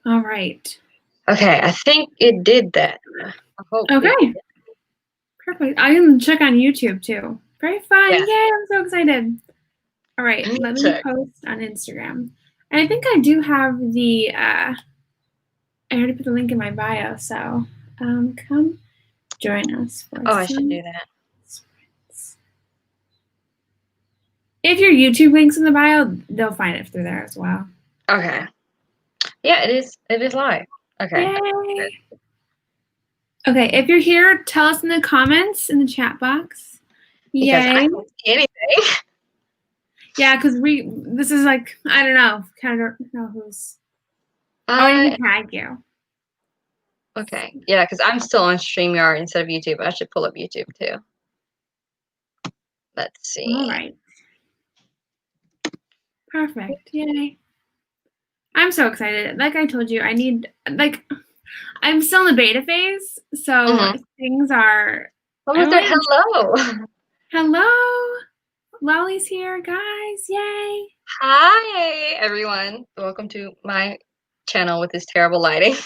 All right. Okay, I think it did that. I hope Okay. Perfect. I can check on YouTube too. Very fun. Yes. Yay, I'm so excited. All right, let me post on Instagram. And I think I do have the, I already put the link in my bio, so come join us for I should do that. sprints. If your YouTube link's in the bio, they'll find it through there as well. Okay. Yeah, it is live. Okay. Yay. Okay, if you're here, tell us in the comments in the chat box. Because Yay. I don't see anything. Yeah, because this is like, I don't know, kind of don't know who's. I need to tag you. Okay. Yeah, because I'm still on StreamYard instead of YouTube. I should pull up YouTube too. Let's see. All right. Perfect. Yay. I'm so excited. Like I told you, I'm still in the beta phase, so things are. Hello. Hello. Lolly's here, guys. Yay. Hi, everyone. Welcome to my channel with this terrible lighting.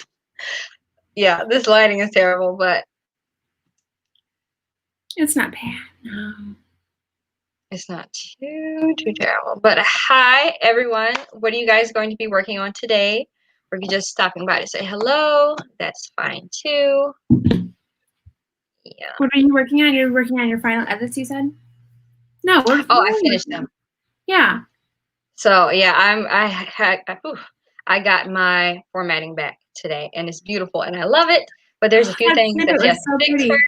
Yeah, this lighting is terrible, but it's not bad. No. It's not too terrible. But hi, everyone. What are you guys going to be working on today? Or if you're just stopping by to say hello, that's fine too. Yeah. What are you working on? You're working on your final edits, you said? No. I finished them. Yeah. So yeah, I got my formatting back today, and it's beautiful, and I love it. But there's a few things that you have to fix first.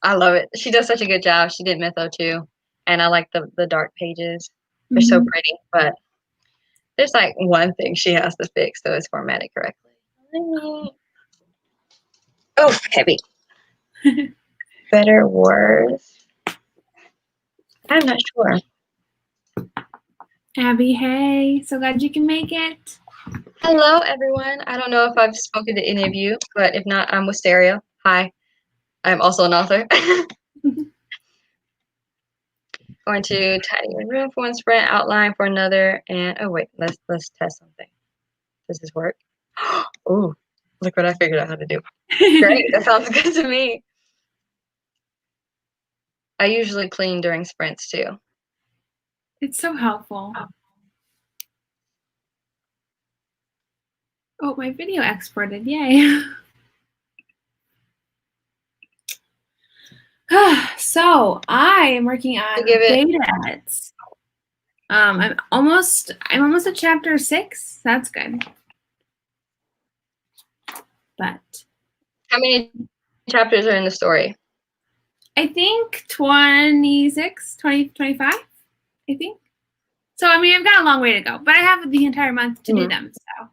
I love it. She does such a good job. She did Mytho too, and I like the dark pages. They're so pretty, but there's like one thing she has to fix, so it's formatted correctly. Oh, heavy. Better words. I'm not sure. Abby, hey, so glad you can make it. Hello, everyone. I don't know if I've spoken to any of you, but if not, I'm Whysteria. Hi. I'm also an author. Going to tidy your room for one sprint, outline for another, and oh wait, let's test something. Does this work? Oh, look what I figured out how to do. Great, that sounds good to me. I usually clean during sprints too. It's so helpful. Oh, my video exported, yay. So I am working on beta edits. I'm almost at chapter 6. That's good. But how many chapters are in the story? I think 26, 20, 25, I think. So I mean, I've got a long way to go, but I have the entire month to do them. So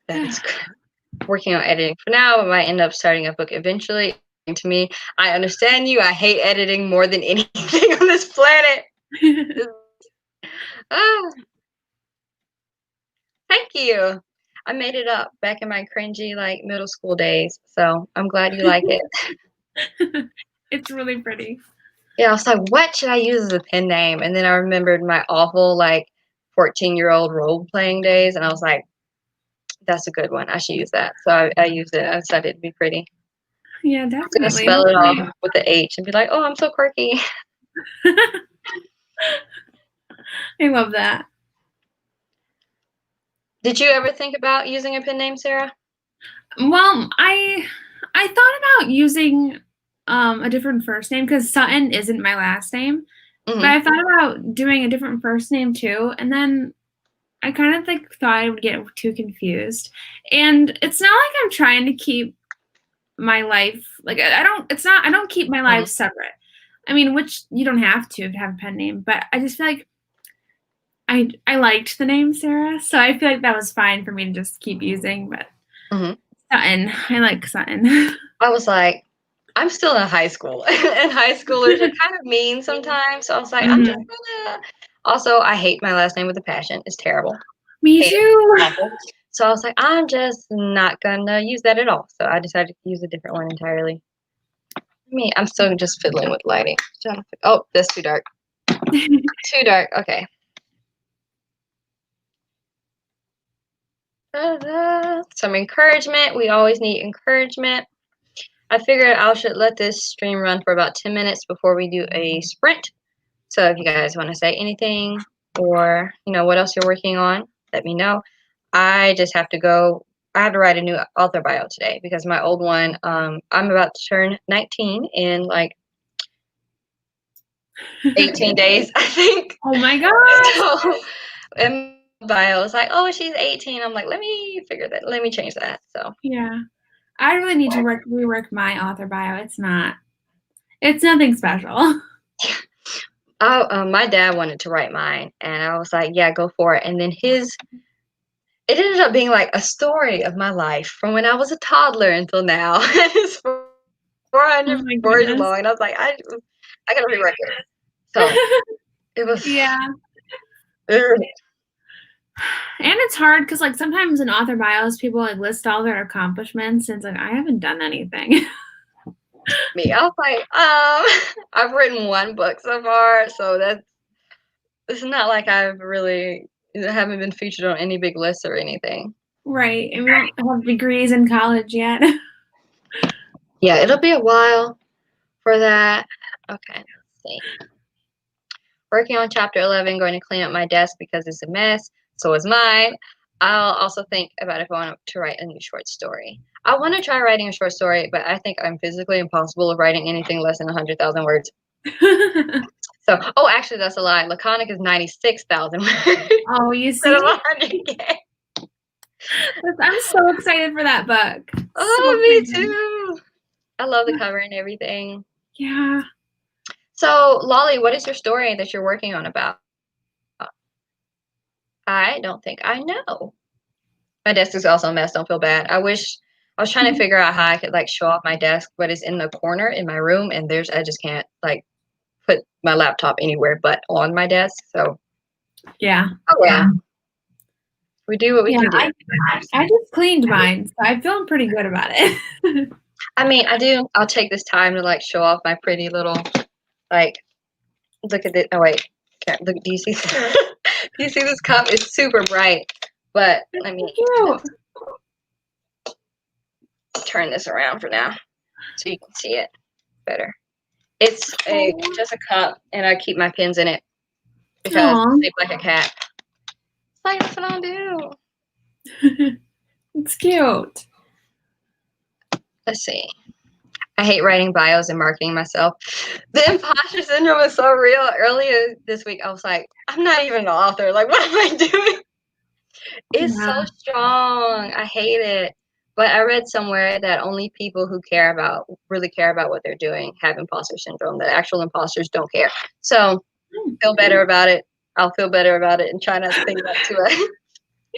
that's good. Working on editing for now. I might end up starting a book eventually. To me, I understand you. I hate editing more than anything on this planet. Thank you. I made it up back in my cringy like middle school days, so I'm glad you like it. It's really pretty. Yeah, I was like, what should I use as a pen name? And then I remembered my awful like 14-year-old role playing days, and I was like, that's a good one. I should use that. So I used it. I decided it'd be pretty. Yeah, definitely. I'm gonna spell it off with the H and be like, oh, I'm so quirky. I love that. Did you ever think about using a pen name, Sarah? Well, I thought about using a different first name because Sutton isn't my last name. But I thought about doing a different first name too, and then I kind of thought I would get too confused. And it's not like I'm trying to keep my life I don't keep my life separate. I mean, which you don't have to have a pen name, but I just feel like I liked the name Sarah, so I feel like that was fine for me to just keep using. But Sutton, I like Sutton. I was like, I'm still in high school, and high schoolers are kind of mean sometimes. So I was like, I'm just gonna. Also, I hate my last name with a passion. It's terrible. Me too. So I was like, I'm just not gonna use that at all. So I decided to use a different one entirely. I'm still just fiddling with lighting. Oh, that's too dark. Too dark. Okay. Some encouragement. We always need encouragement. I figured I should let this stream run for about 10 minutes before we do a sprint. So if you guys want to say anything or, what else you're working on, let me know. I just have to go. I have to write a new author bio today because my old one, I'm about to turn 19 in like 18 days, I think. Oh my gosh. So, and my bio is like, oh, she's 18. I'm like, let me change that. So yeah. I really need to rework my author bio. It's nothing special. My dad wanted to write mine, and I was like, yeah, go for it. And then it ended up being like a story of my life from when I was a toddler until now. It's 400 words long, and I was like, I gotta rework it. So it was And it's hard because like sometimes in author bios people like list all their accomplishments and it's like I haven't done anything. Me, I was like, I've written one book so far, so it's not like I haven't been featured on any big lists or anything. Right, and we don't have degrees in college yet. Yeah, it'll be a while for that. Okay, let's see. Working on chapter 11, going to clean up my desk because it's a mess. So is mine. I'll also think about if I want to write a new short story. I want to try writing a short story, but I think I'm physically impossible of writing anything less than 100,000 words. So, actually, that's a lie. Laconic is 96,000 words. Oh, you see? I'm so excited for that book. Me too. I love the cover and everything. Yeah. So, Lolly, what is your story that you're working on about? I don't think I know. My desk is also a mess. Don't feel bad. I was trying to figure out how I could like show off my desk, but it's in the corner in my room, and I just can't like put my laptop anywhere but on my desk. So yeah. Oh yeah. We do what we can do. I just cleaned mine, so I'm feeling pretty good about it. I mean, I'll take this time to like show off my pretty little like. Look at it. Oh wait, look. Do you see? Do you see this cup? It's super bright, but let me turn this around for now so you can see it better. It's just a cup, and I keep my pins in it because I sleep like a cat. It's like that's what I do. It's cute. Let's see. I hate writing bios and marketing myself. The imposter syndrome is so real. Earlier this week, I was like, I'm not even an author. Like, what am I doing? It's so strong. I hate it. But I read somewhere that only people who really care about what they're doing have imposter syndrome. That actual imposters don't care. So feel better about it. I'll feel better about it and try not to think that too much.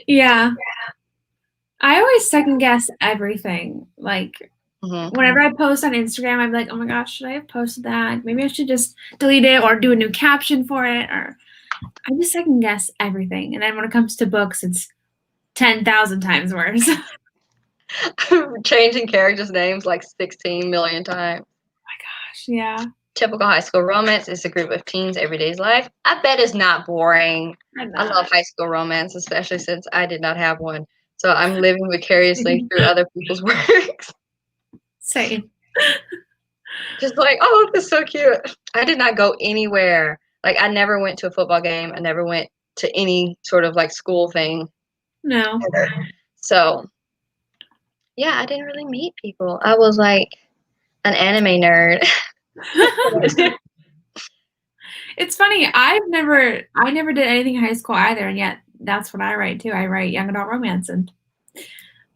Yeah. I always second guess everything. Like whenever I post on Instagram, I'm like, oh my gosh, should I have posted that? Maybe I should just delete it or do a new caption for it. Or I just second guess everything. And then when it comes to books, it's 10,000 times worse. Changing characters' names like 16 million times. Oh my gosh, yeah. Typical high school romance is a group of teens' everyday's life. I bet it's not boring. I love high school romance, especially since I did not have one. So I'm living vicariously through other people's works. Same. Just like, oh, this is so cute. I did not go anywhere. Like, I never went to a football game. I never went to any sort of like school thing. No. So, yeah, I didn't really meet people. I was like an anime nerd. It's funny. I never did anything in high school either, and yet that's what I write too. I write young adult romance, and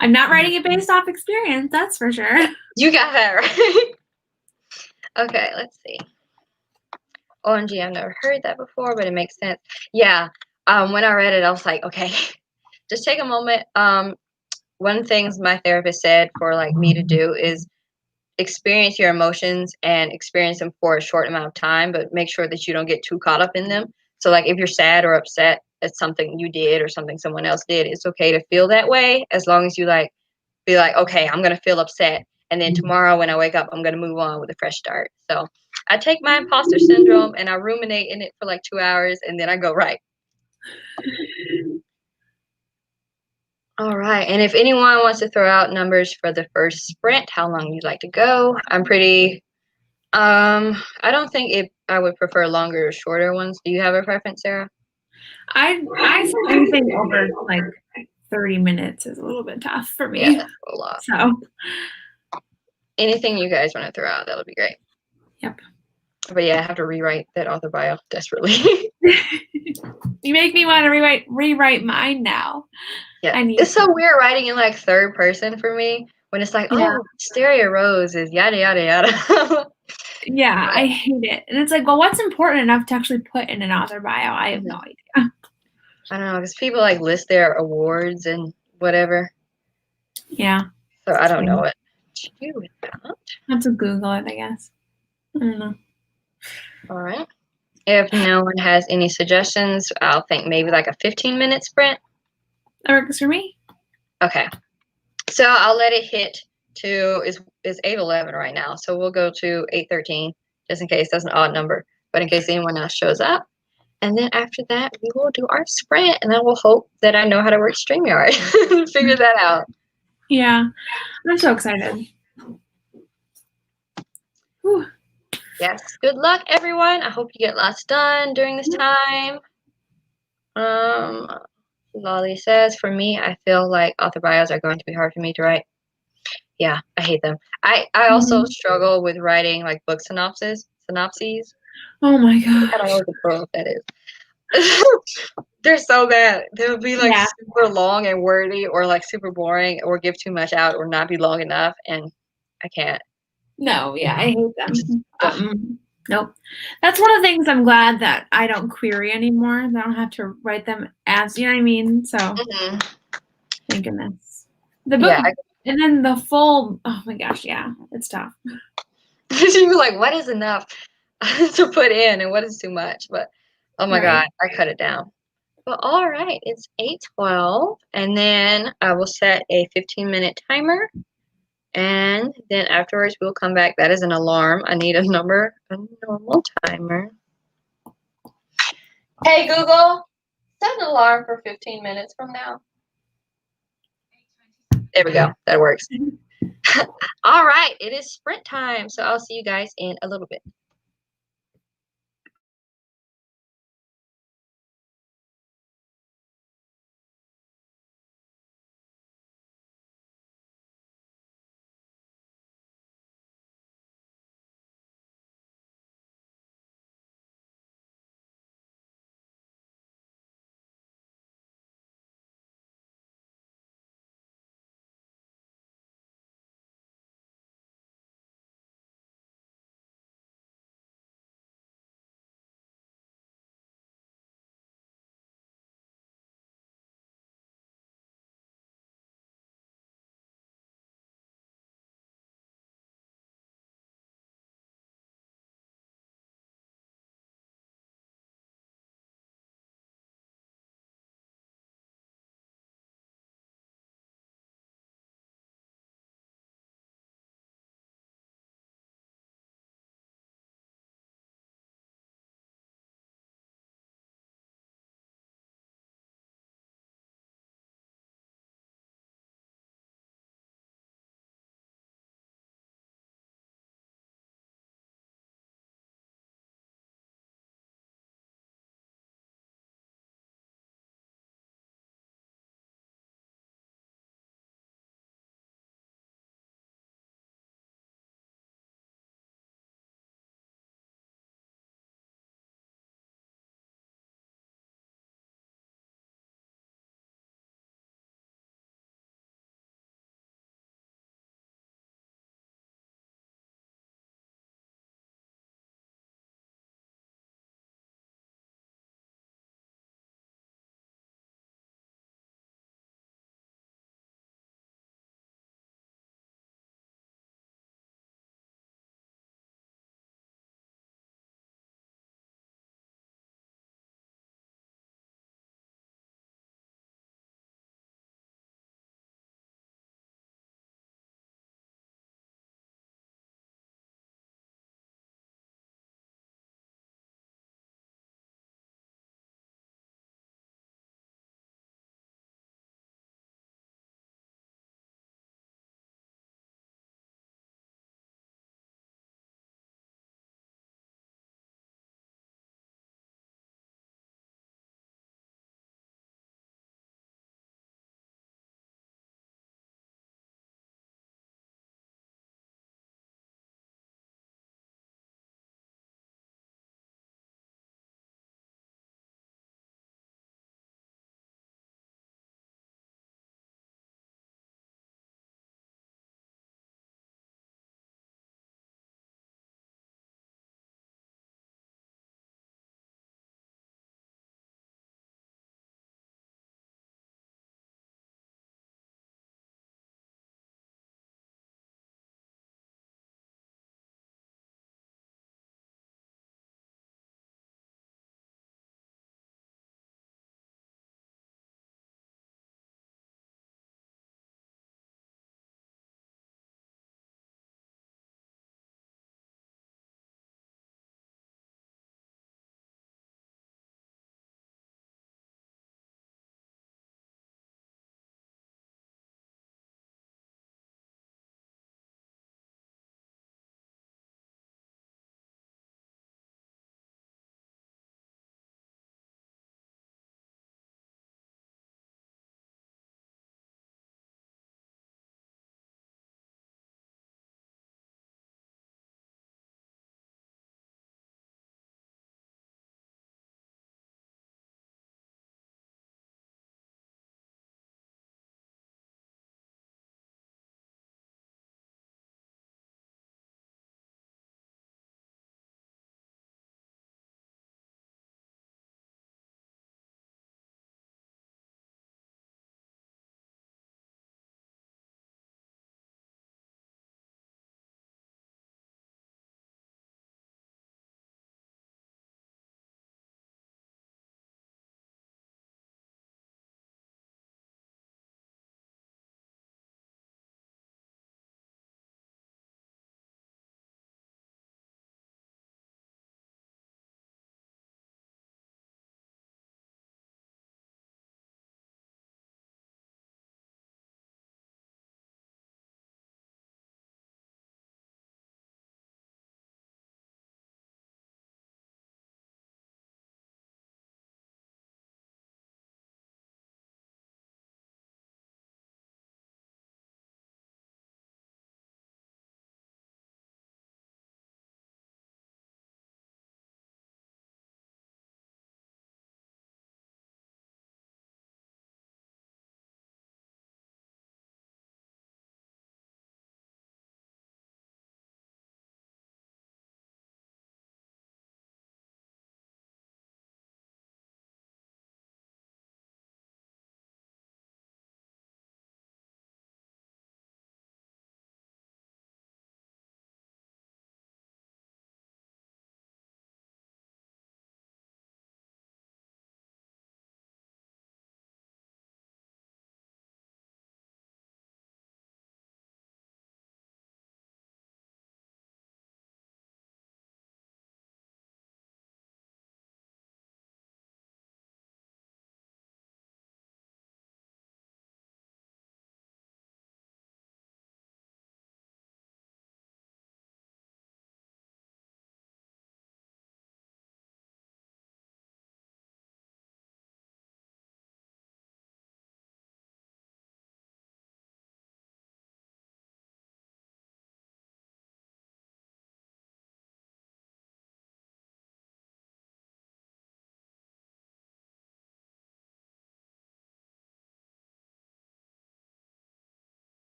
I'm not writing it based off experience. That's for sure. You got that right. Okay, let's see. OMG, I've never heard that before, but it makes sense. Yeah. When I read it, I was like, okay, just take a moment. One of the things my therapist said for like me to do is experience your emotions and experience them for a short amount of time, but make sure that you don't get too caught up in them. So like if you're sad or upset at something you did or something someone else did, it's okay to feel that way as long as you like be like, okay, I'm going to feel upset. And then tomorrow when I wake up, I'm going to move on with a fresh start. So I take my imposter syndrome and I ruminate in it for like 2 hours and then I go right. All right. And if anyone wants to throw out numbers for the first sprint, how long you'd like to go? I'm pretty, I don't think I would prefer longer or shorter ones. Do you have a preference, Sarah? I said anything over like 30 minutes is a little bit tough for me. Yeah, that's a lot. So anything you guys want to throw out, that'll be great. Yep. But yeah, I have to rewrite that author bio desperately. You make me want to rewrite mine now. Yeah, it's so weird writing in like third person for me when it's like, oh, Whysteria Rose is yada yada yada. Yeah, I hate it. And it's like, well, what's important enough to actually put in an author bio? I have no idea. I don't know, because people like list their awards and whatever. Yeah. So I don't know what to do with that. I have to Google it, I guess. I don't know. All right. If no one has any suggestions, I'll think maybe like a 15-minute sprint. That works for me. Okay. So I'll let it hit to, it's 8:11 right now. So we'll go to 8:13 just in case that's an odd number. But in case anyone else shows up. And then after that, we will do our sprint. And then we'll hope that I know how to work StreamYard. Figure that out. Yeah. I'm so excited. Whew. Yes. Good luck, everyone. I hope you get lots done during this time. Lolly says, for me, I feel like author bios are going to be hard for me to write. Yeah, I hate them. I also struggle with writing like book synopses. Oh my god. I don't know what the pro that is. They're so bad. They'll be like super long and wordy, or like super boring, or give too much out, or not be long enough, and I can't. No, yeah, I hate them. Nope. That's one of the things I'm glad that I don't query anymore. I don't have to write them as, you know what I mean? So, thank goodness. The book, and then the full, oh my gosh, yeah, it's tough. You're like, what is enough to put in and what is too much? But, oh my God, I cut it down. But all right, it's 8:12, and then I will set a 15-minute timer. And then afterwards, we'll come back. That is an alarm. I need a normal timer. Hey, Google, set an alarm for 15 minutes from now. There we go. That works. All right, it is sprint time. So I'll see you guys in a little bit.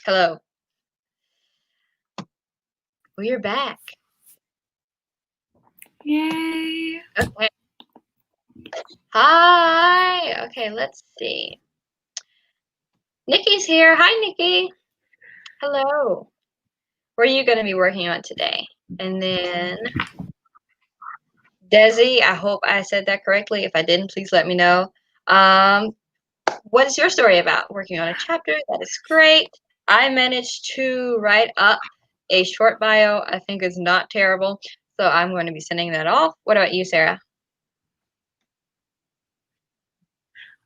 Hello. We are back. Yay. Okay. Hi. Okay, let's see. Nikki's here. Hi, Nikki. Hello. What are you going to be working on today? And then Desi, I hope I said that correctly. If I didn't, please let me know. What is your story about? Working on a chapter. That is great. I managed to write up a short bio. I think it's not terrible. So I'm going to be sending that off. What about you, Sarah?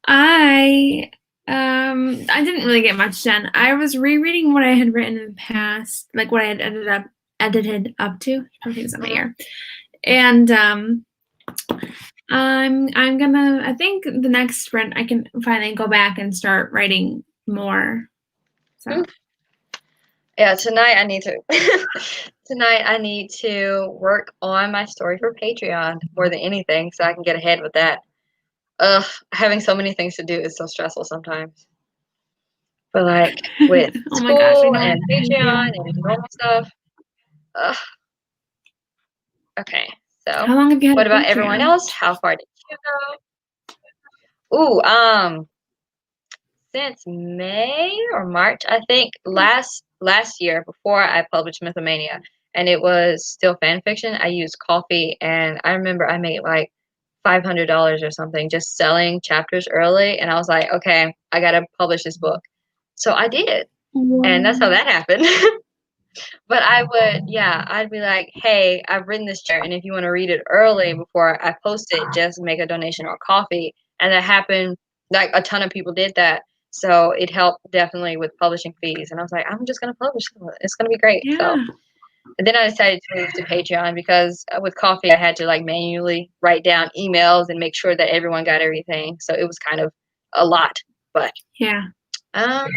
I didn't really get much done. I was rereading what I had written in the past, like what I had edited up to. I think it's on my ear. And I think the next sprint I can finally go back and start writing more. So yeah, tonight I need to work on my story for Patreon more than anything so I can get ahead with that. Having so many things to do is so stressful sometimes. But like with oh school my gosh, I know. and Patreon and normal stuff. Okay, so how long have you had what about Patreon? Everyone else? How far did you go? Ooh, since May or March, I think last year before I published Mythomania, and it was still fan fiction. I used Coffee, and I remember I made like $500 or something just selling chapters early, and I was like, okay, I gotta publish this book. So I did, and that's how that happened. But I'd be like, hey, I've written this chapter, and if you want to read it early before I post it, just make a donation or Coffee. And that happened, like a ton of people did that. So it helped definitely with publishing fees. And I was like, I'm just going to publish it. It's going to be great. Yeah. So and then I decided to move to Patreon because with Coffee, I had to like manually write down emails and make sure that everyone got everything. So it was kind of a lot. But yeah. Let's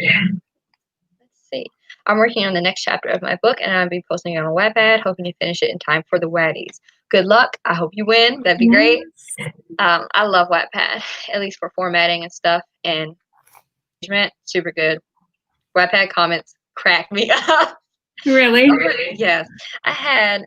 see. I'm working on the next chapter of my book, and I'll be posting it on Wattpad, hoping to finish it in time for the Waddies. Good luck. I hope you win. That'd be great. I love Wattpad, at least for formatting and stuff, and engagement, super good. Wattpad comments crack me up. Really? Yes. I had,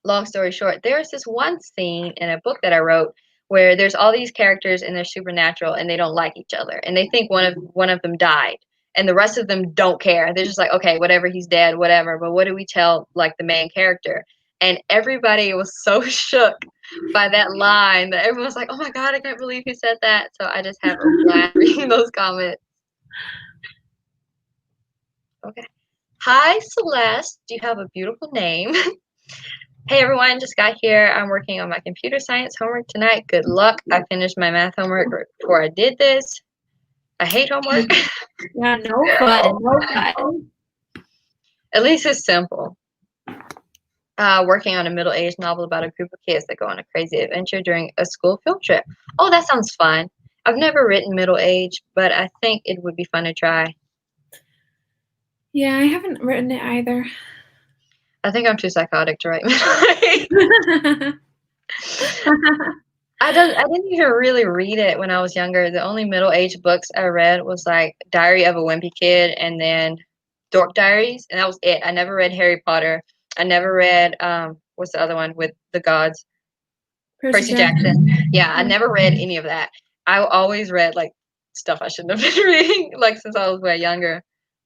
long story short, there's this one scene in a book that I wrote where there's all these characters and they're supernatural and they don't like each other, and they think one of them died. And the rest of them don't care. They're just like, okay, whatever, he's dead, whatever. But what do we tell like the main character? And everybody was so shook by that line that everyone's like, oh my God, I can't believe he said that. So I just have a blast reading those comments. Okay. Hi, Celeste. You have a beautiful name. Hey everyone, just got here. I'm working on my computer science homework tonight. Good luck. I finished my math homework before I did this. I hate homework. Yeah, no fun. No fun. At least it's simple. Working on a middle-aged novel about a group of kids that go on a crazy adventure during a school field trip. Oh, that sounds fun. I've never written middle-aged, but I think it would be fun to try. Yeah, I haven't written it either. I think I'm too psychotic to write middle-aged. I didn't even really read it when I was younger. The only middle-aged books I read was like Diary of a Wimpy Kid and then Dork Diaries, and that was it. I never read Harry Potter. I never read what's the other one with the gods? Percy Jackson. Yeah, I never read any of that. I always read like stuff I shouldn't have been reading, like since I was way younger.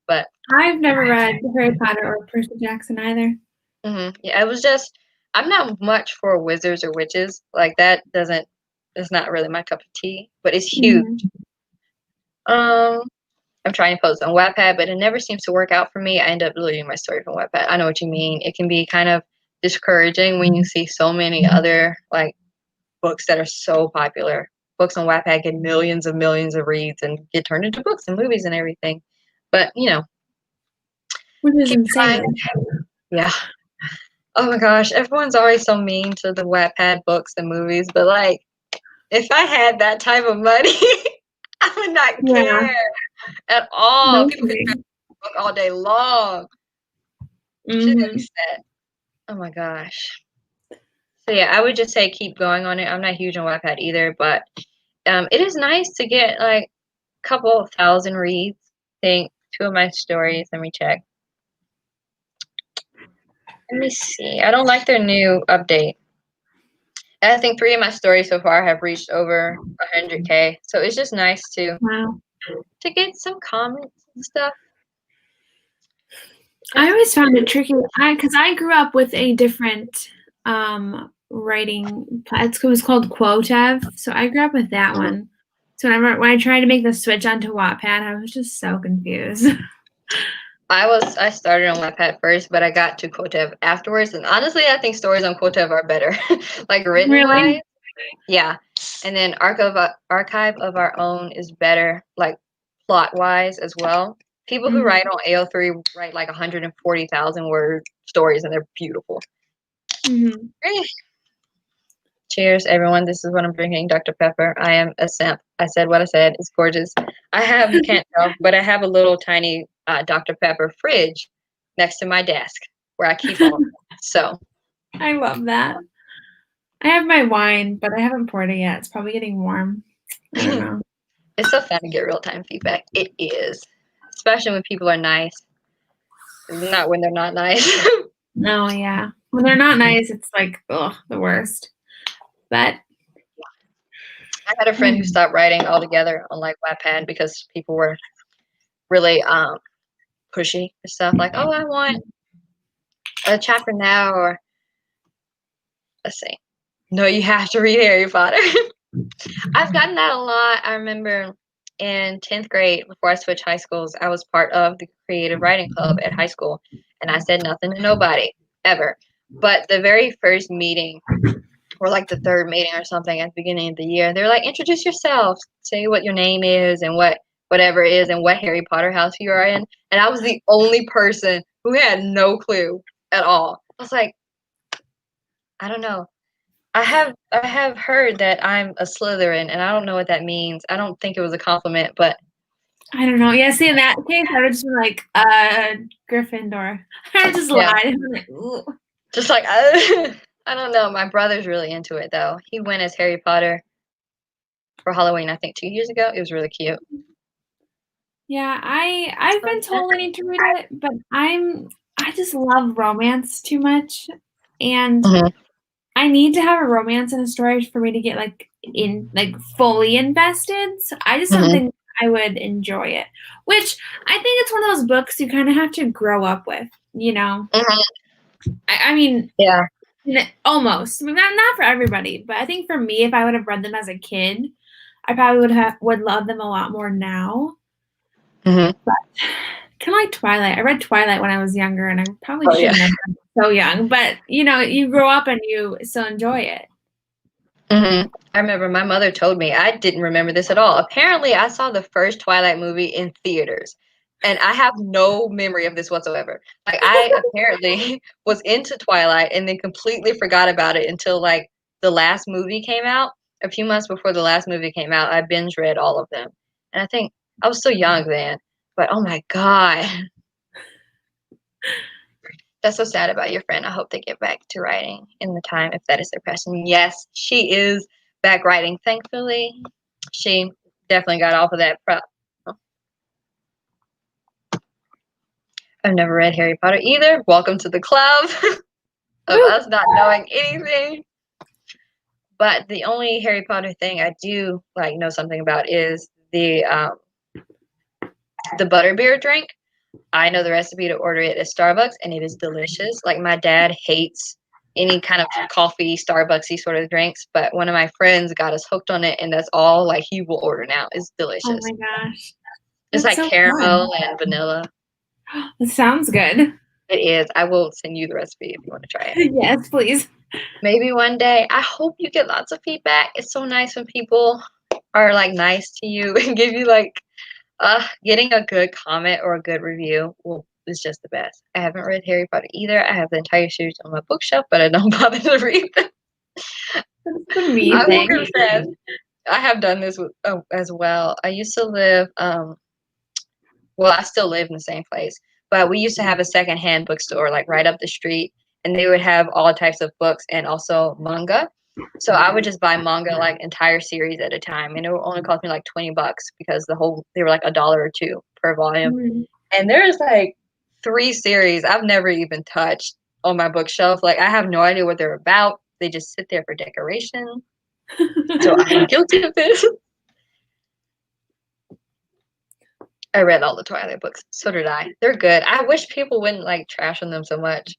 But I've never read Harry Potter or Percy Jackson either. Yeah, it was just I'm not much for wizards or witches. Like that doesn't. It's not really my cup of tea. But it's huge. I'm trying to post on Wattpad, but it never seems to work out for me. I end up deleting my story from Wattpad. I know what you mean. It can be kind of discouraging when you see so many other like books that are so popular. Books on Wattpad get millions of reads and get turned into books and movies and everything. But which is insane. Yeah. Oh my gosh, everyone's always so mean to the Wattpad books and movies, but like, if I had that type of money, I would not care at all. No People could read a book all day long. She's gonna be sad. Oh my gosh. So yeah, I would just say keep going on it. I'm not huge on Wattpad either, but it is nice to get like a couple thousand reads. I think 2 of my stories. Let me check. Let me see. I don't like their new update. And I think 3 of my stories so far have reached over 100K. So it's just nice to get some comments and stuff. I always found it tricky because I grew up with a different writing. It was called Quotev, so I grew up with that one. So when I tried to make the switch onto Wattpad, I was just so confused. I started on Wattpad first, but I got to Quotev afterwards. And honestly, I think stories on Quotev are better, like written wise. Yeah, and then Archive of Our Own is better, like plot wise as well. People who write on AO3 write like 140,000 word stories, and they're beautiful. Cheers, everyone. This is what I'm drinking, Dr. Pepper. I am a simp. I said what I said. It's gorgeous. You can't tell, but I have a little tiny Dr. Pepper fridge next to my desk where I keep all of them. So I love that. I have my wine, but I haven't poured it yet. It's probably getting warm. I don't know. It's so fun to get real-time feedback. It is. Especially when people are nice. Not when they're not nice. No, yeah. When they're not nice, it's like, ugh, the worst. But I had a friend who stopped writing altogether on like Wattpad because people were really pushy and stuff. Like, oh, I want a chapter now, or let's see. No, you have to read Harry Potter. I've gotten that a lot. I remember in 10th grade, before I switched high schools, I was part of the creative writing club at high school, and I said nothing to nobody ever. But the very first meeting, or like the third meeting or something at the beginning of the year, they're like, introduce yourself, say what your name is and whatever it is and what Harry Potter house you are in. And I was the only person who had no clue at all. I was like, I don't know. I have heard that I'm a Slytherin, and I don't know what that means. I don't think it was a compliment, but I don't know. Yeah, see, in that case, I would just be like, Gryffindor. I just lied. I'm like, ooh. Just like, I don't know. My brother's really into it, though. He went as Harry Potter for Halloween, I think 2 years ago. It was really cute. Yeah, I've been told I need to read it, but I just love romance too much, and I need to have a romance in a story for me to get fully invested. So I just don't think I would enjoy it. Which I think it's one of those books you kind of have to grow up with, you know. I mean, yeah, almost. I mean, not for everybody, but I think for me, if I would have read them as a kid, I probably would love them a lot more now. But kind of like Twilight. I read Twilight when I was younger, and I probably shouldn't have been so young. But you know, you grow up and you still enjoy it. I remember my mother told me, I didn't remember this at all. Apparently, I saw the first Twilight movie in theaters, and I have no memory of this whatsoever. Like, I apparently was into Twilight and then completely forgot about it until like the last movie came out. A few months before the last movie came out, I binge read all of them, and I think I was so young then. But oh my God. That's so sad about your friend. I hope they get back to writing in the time if that is their passion. Yes, she is back writing. Thankfully, she definitely got off of that. I've never read Harry Potter either. Welcome to the club of us not knowing anything. But the only Harry Potter thing I do know something about is the butterbeer drink. I know the recipe to order it at Starbucks, and it is delicious. Like, my dad hates any kind of coffee, Starbucksy sort of drinks, but one of my friends got us hooked on it, and that's all he will order now. It's delicious. Oh my gosh. It's like so caramel and vanilla. It sounds good. It is. I will send you the recipe if you want to try it. Yes, please. Maybe one day. I hope you get lots of feedback. It's so nice when people are nice to you and give you getting a good comment or a good review is just the best. I haven't read Harry Potter either. I have the entire series on my bookshelf, but I don't bother to read them. That's the mean thing. I have done this as well. I used to live, I still live in the same place, but we used to have a secondhand bookstore right up the street, and they would have all types of books and also manga. So I would just buy manga entire series at a time, and it would only cost me $20 because they were $1 or $2 per volume. And there's like 3 series I've never even touched on my bookshelf. Like, I have no idea what they're about. They just sit there for decoration. So I'm guilty of this. I read all the Twilight books. So did I. They're good. I wish people wouldn't like trash on them so much.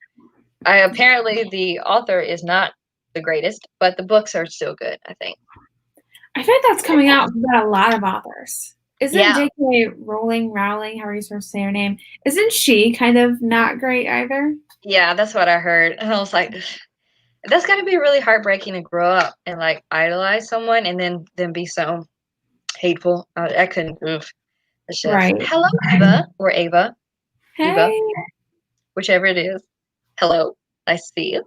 Apparently the author is not the greatest, but the books are still good, I think. I feel like that's coming out with a lot of authors. Isn't J.K. Rowling, however you're supposed to say her name, isn't she kind of not great either? Yeah, that's what I heard. And I was like, that's got to be really heartbreaking to grow up and like idolize someone and then be so hateful. I couldn't. Oof. It's just, right. Hello, Eva, or Ava. Hey. Eva, whichever it is. Hello, nice to see you.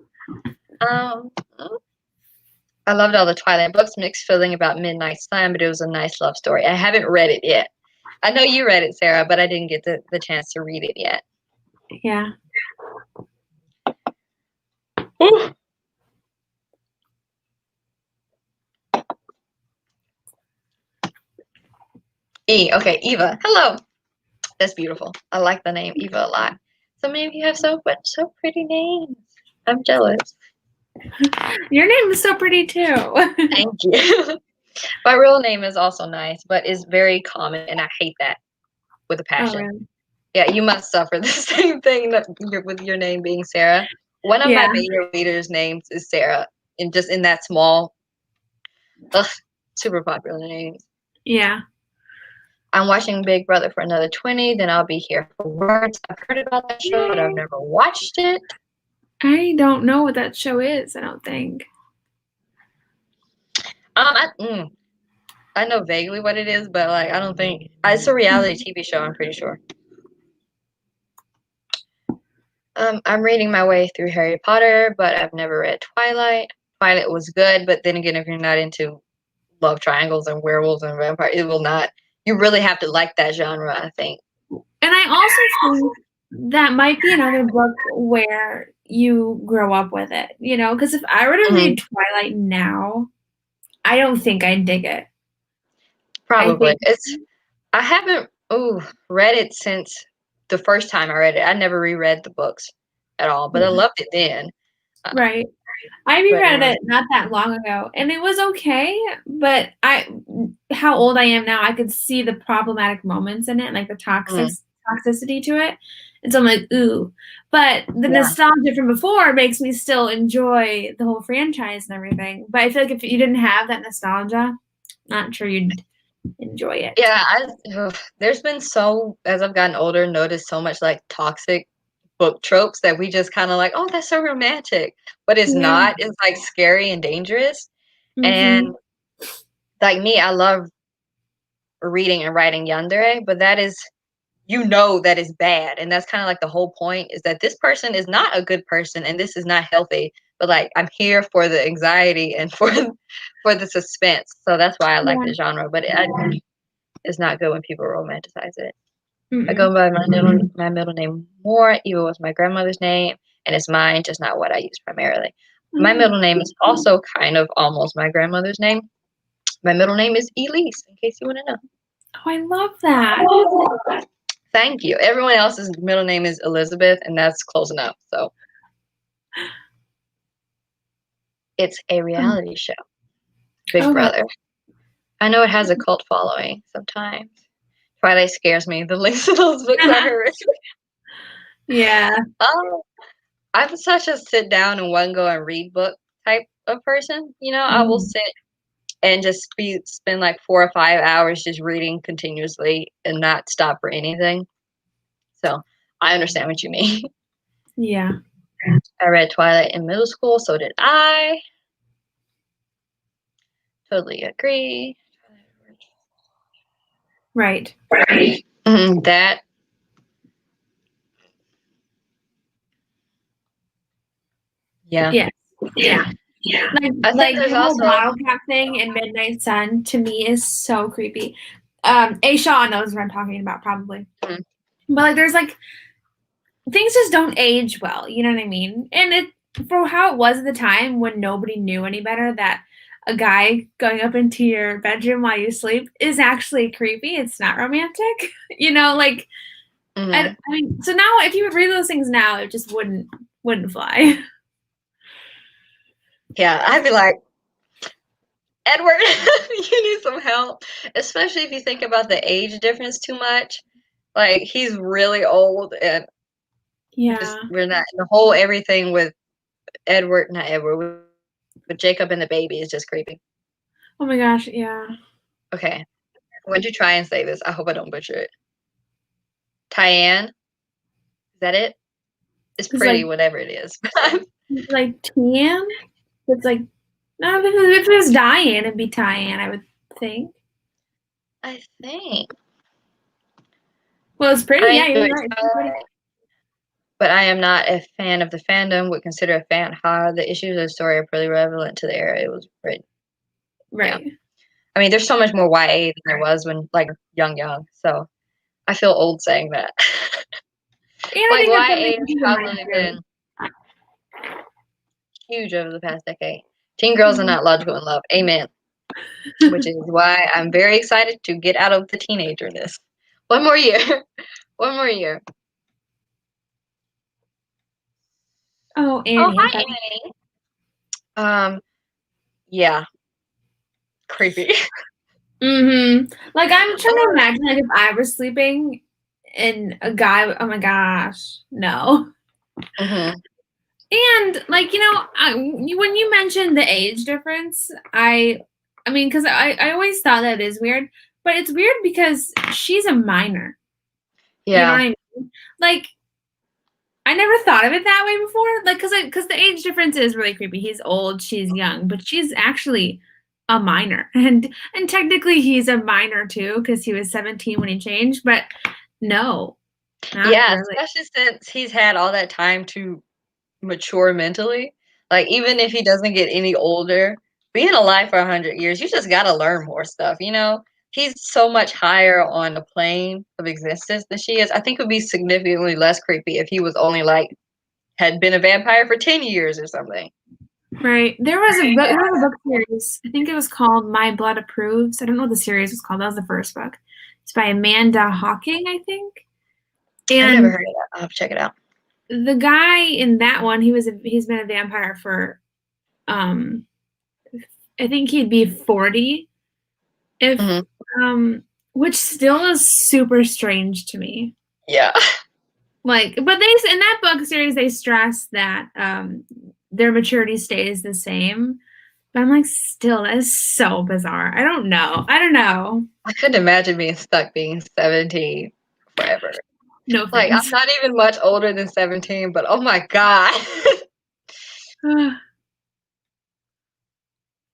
I loved all the Twilight books. Mixed feeling about Midnight Sun, but it was a nice love story. I haven't read it yet. I know you read it, Sarah, but I didn't get the chance to read it yet. Yeah. Ooh. Okay, Eva. Hello. That's beautiful. I like the name Eva a lot. So many of you have so pretty names. I'm jealous. Your name is so pretty too. Thank you. My real name is also nice, but is very common, and I hate that with a passion. Oh, really? Yeah, you must suffer the same thing with your name being Sarah. One of my beta readers' names is Sarah, and just in that small, super popular names. Yeah. I'm watching Big Brother for another 20, then I'll be here for Words. I've heard about that show, but I've never watched it. I don't know what that show is, I don't think. I know vaguely what it is, but like I don't think it's a reality TV show, I'm pretty sure. I'm reading my way through Harry Potter, but I've never read Twilight. Twilight was good, but then again, if you're not into love triangles and werewolves and vampires, it will not. You really have to like that genre, I think. And I also think that might be another book where you grow up with it, you know? Because if I were to read Twilight now, I don't think I'd dig it. Probably. I haven't read it since the first time I read it. I never reread the books at all, but I loved it then. Right. I reread it not that long ago, and it was okay, but how old I am now, I could see the problematic moments in it, like the toxicity to it. And so I'm like, ooh. But the nostalgia from before makes me still enjoy the whole franchise and everything. But I feel like if you didn't have that nostalgia, not sure you'd enjoy it. Yeah, there's been as I've gotten older, noticed so much like toxic book tropes that we just kind of like, oh, that's so romantic, but it's not. It's like scary and dangerous. And like me, I love reading and writing yandere, but that is, that is bad, and that's kind of like the whole point, is that this person is not a good person and this is not healthy, but like I'm here for the anxiety and for the suspense. So that's why I like the genre, but it's not good when people romanticize it. I go by my middle name more. Eva was my grandmother's name, and it's mine, just not what I use primarily. My middle name is also kind of almost my grandmother's name. My middle name is Elise, in case you want to know. Oh, I love that. Thank you. Everyone else's middle name is Elizabeth, and that's close enough. So it's a reality show. Big Brother. I know it has a cult following sometimes. Twilight scares me. The links to those books I heard. Yeah. I'm such a sit down and one go and read book type of person. I will sit and just spend like 4 or 5 hours just reading continuously and not stop for anything. So I understand what you mean. Yeah. I read Twilight in middle school, so did I. Totally agree. Right. That. Yeah. Yeah. Like the whole bottle cap thing in Midnight Sun to me is so creepy. Shaw knows what I'm talking about, probably. But like, there's like things just don't age well. You know what I mean? And for how it was at the time when nobody knew any better, that a guy going up into your bedroom while you sleep is actually creepy. It's not romantic. Like I mean, so now if you would read those things now, it just wouldn't fly. Yeah, I'd be like, Edward, you need some help, especially if you think about the age difference too much. Like, he's really old, and we're not the whole everything with not Edward, with Jacob and the baby is just creepy. Oh my gosh, yeah. Okay, I'm going to try and say this. I hope I don't butcher it. Taein, is that it? It's pretty, like, whatever it is. Like Tian? It's like, no, if it was Diane, it'd be Taein, I would think. I think. Well, it's pretty, yeah, you're right. But I am not a fan of the fandom, would consider a fan hard. The issues of the story are pretty relevant to the era it was written. Right. Yeah. I mean, there's so much more YA than there was when, like, young. So I feel old saying that. And like, YA has probably been huge over the past decade. Teen girls are not logical in love. Amen. Which is why I'm very excited to get out of the teenagerness. One more year. One more year. Oh, Annie. Oh, hi, Annie. Yeah. Creepy. Like, I'm trying to imagine, like, if I was sleeping and a guy, oh my gosh, no. And, like, you know, when you mentioned the age difference, I mean, because I always thought that is weird, but it's weird because she's a minor. Yeah. You know what I mean? Like, I never thought of it that way before. Like, because the age difference is really creepy. He's old, she's young, but she's actually a minor, and technically he's a minor too because he was 17 when he changed. But no, yeah, really. Especially since he's had all that time to mature mentally. Like, even if he doesn't get any older, being alive for 100 years, you just gotta learn more stuff. You know, he's so much higher on the plane of existence than she is. I think it would be significantly less creepy if he was only like had been a vampire for 10 years or something. Right. There was a book series. I think it was called My Blood Approves. I don't know what the series was called. That was the first book. It's by Amanda Hawking, I think. And I've never heard of that. I'll have to check it out. The guy in that one, he's been a vampire for I think he'd be 40 if which still is super strange to me. Yeah. Like, but in that book series they stress that their maturity stays the same. But I'm like, still, that is so bizarre. I don't know. I couldn't imagine being stuck being 17 forever. No thanks. Like, I'm not even much older than 17, but oh my god.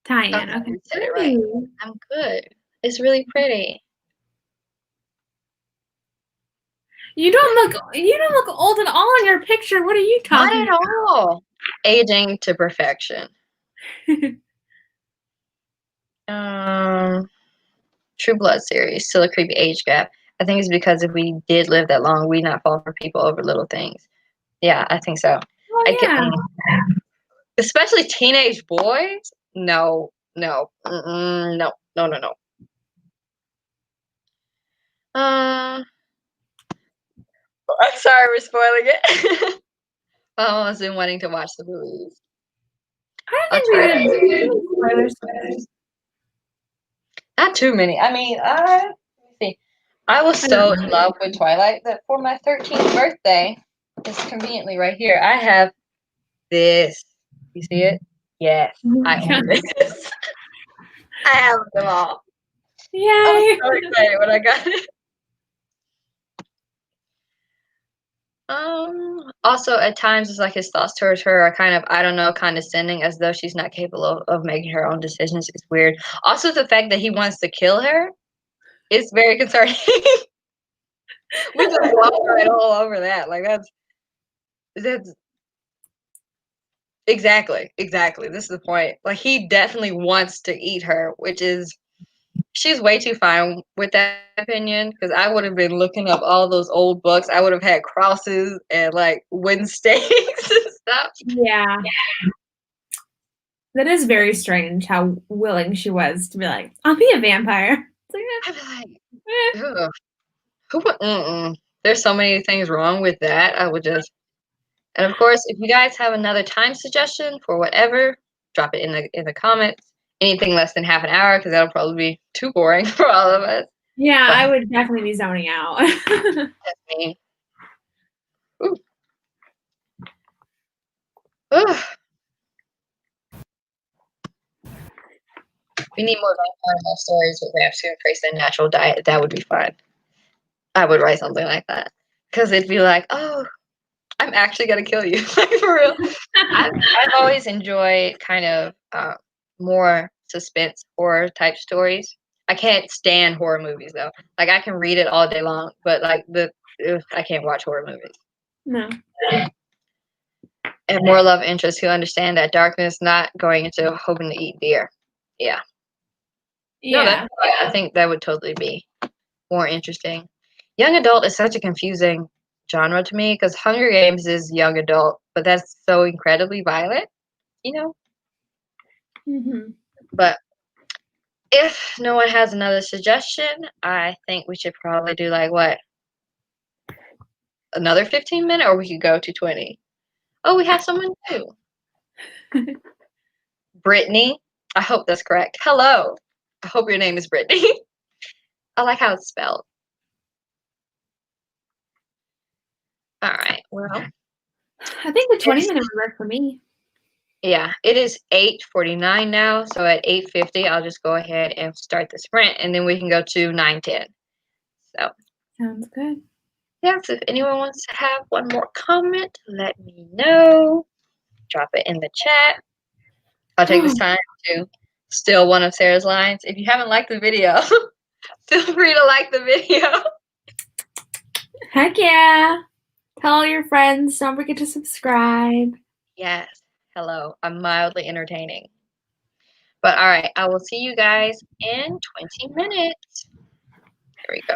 Taein, okay. Said it right. I'm good. It's really pretty. You don't look old at all in your picture. What are you talking about? Not at all. Aging to perfection. True Blood series, still a creepy age gap. I think it's because if we did live that long, we'd not fall for people over little things. Yeah, I think so. Oh, Especially teenage boys. No. No. No. I'm sorry we're spoiling it. I was wanting to watch the movies. Not too many. I mean, let me see. I was so in love with Twilight that for my 13th birthday, it's conveniently right here, I have this. You see it? Yes, I own this. I have them all. Yay! I was so excited when I got it. Also, at times, it's like his thoughts towards her are kind of, I don't know, condescending, as though she's not capable of making her own decisions. It's weird. Also, the fact that he wants to kill her is very concerning. We just walked right all over that. Like, that's exactly. This is the point. Like, he definitely wants to eat her, which is, she's way too fine with that opinion, because I would have been looking up all those old books. I would have had crosses and like wooden stakes and stuff. Yeah. That is very strange how willing she was to be like, I'll be a vampire. I'd be like, who would, there's so many things wrong with that. I would just, and of course, if you guys have another time suggestion for whatever, drop it in the comments. Anything less than half an hour, because that'll probably be too boring for all of us. Yeah, but I would definitely be zoning out. That's me. Ooh. Ooh. We need more vampire stories with vamps who embrace their natural diet. That would be fun. I would write something like that. Because it'd be like, oh, I'm actually going to kill you. Like, for real. I've always enjoyed kind of more suspense horror type stories. I can't stand horror movies, though. Like, I can read it all day long, but, like, I can't watch horror movies. No. And more love interests who understand that darkness, not going into hoping to eat deer. Yeah. Yeah. No, I think that would totally be more interesting. Young adult is such a confusing genre to me because Hunger Games is young adult, but that's so incredibly violent, you know? Mm-hmm. But if no one has another suggestion, I think we should probably do like what? Another 15 minute, or we could go to 20. Oh, we have someone new. Brittany. I hope that's correct. Hello. I hope your name is Brittany. I like how it's spelled. All right. Well, I think the 20-minute would work for me. Yeah, it is 8:49 now, so at 8:50, I'll just go ahead and start the sprint, and then we can go to 9:10. So, sounds good. Yeah, so if anyone wants to have one more comment, let me know. Drop it in the chat. I'll take this time to steal one of Sarah's lines. If you haven't liked the video, feel free to like the video. Heck yeah. Tell all your friends. Don't forget to subscribe. Yes. Hello. I'm mildly entertaining. But all right, I will see you guys in 20 minutes. Here we go.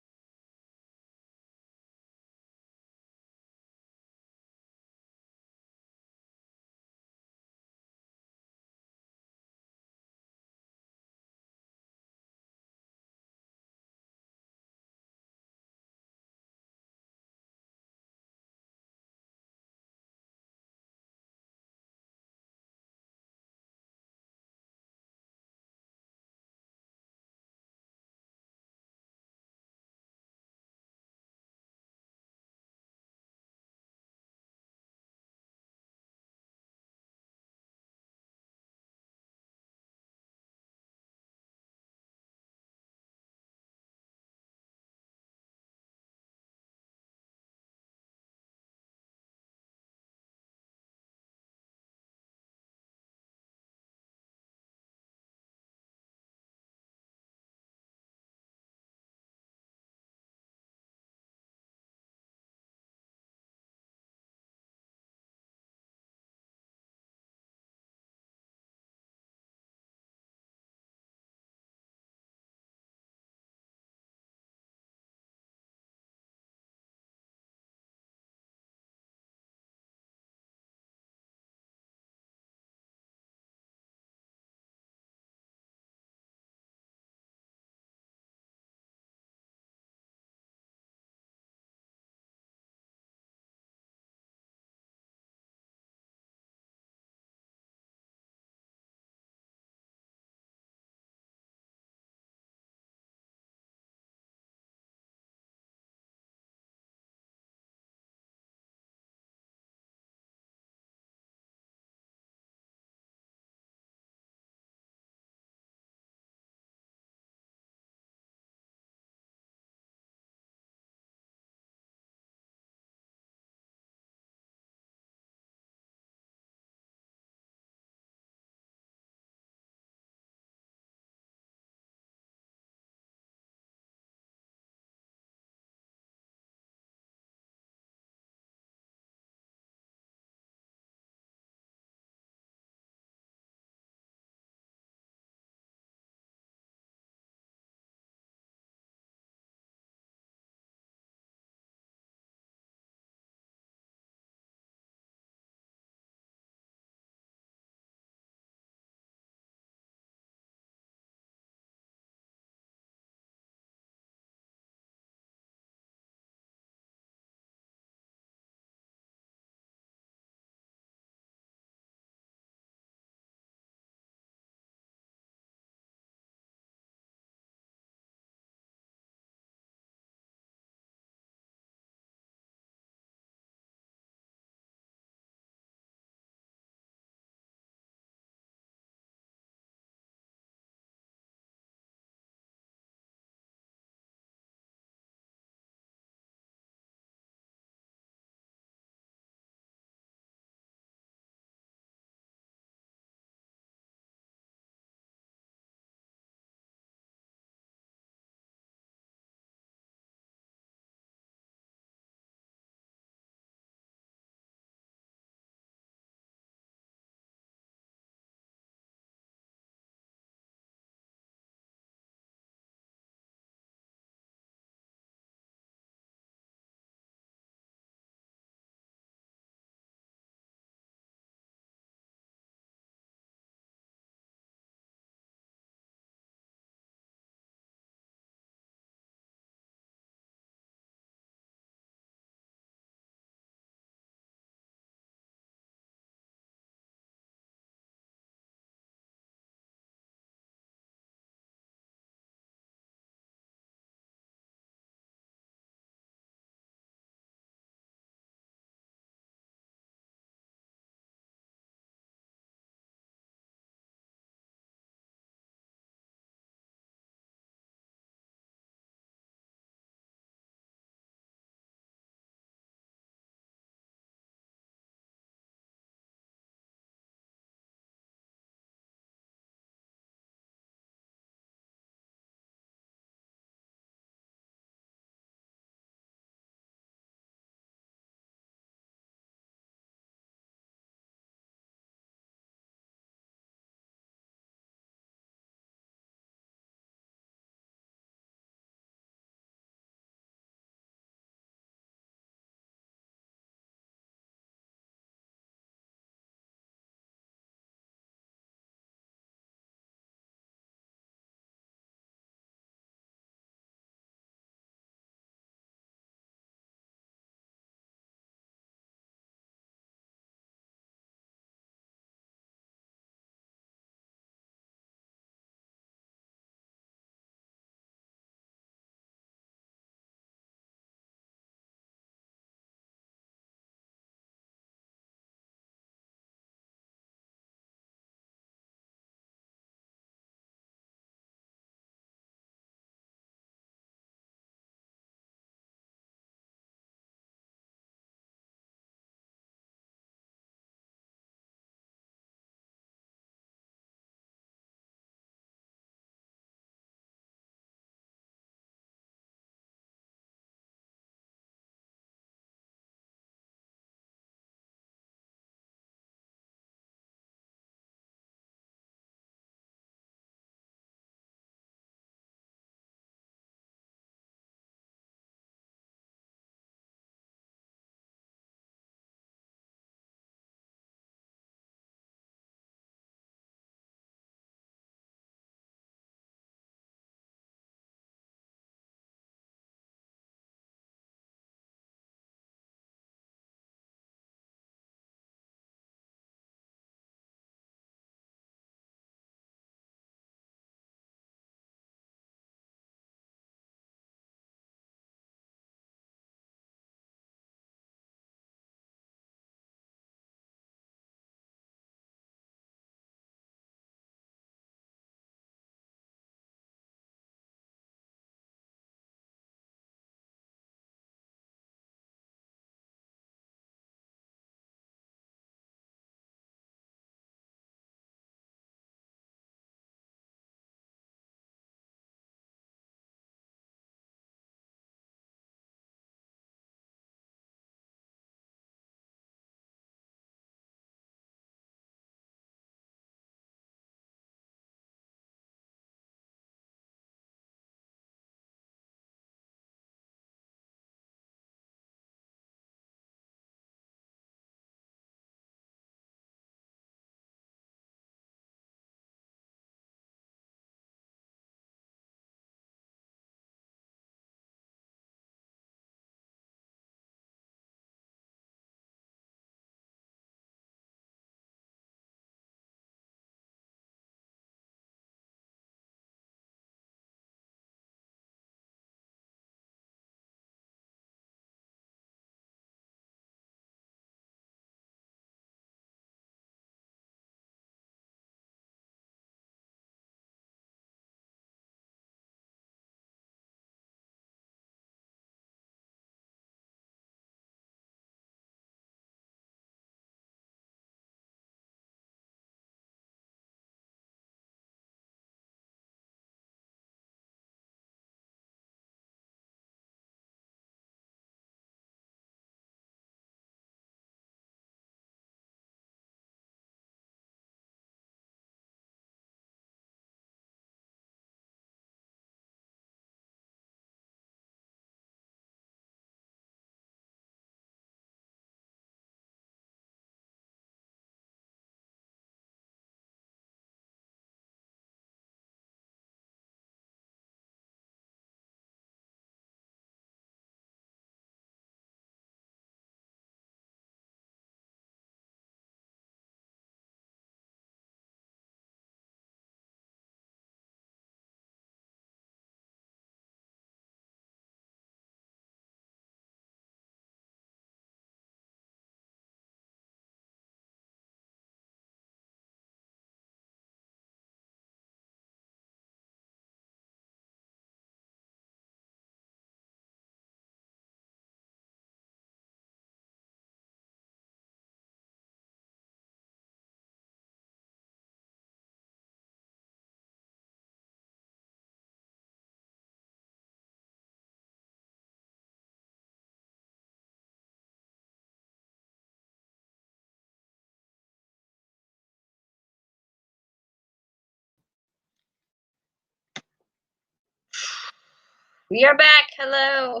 We are back. Hello.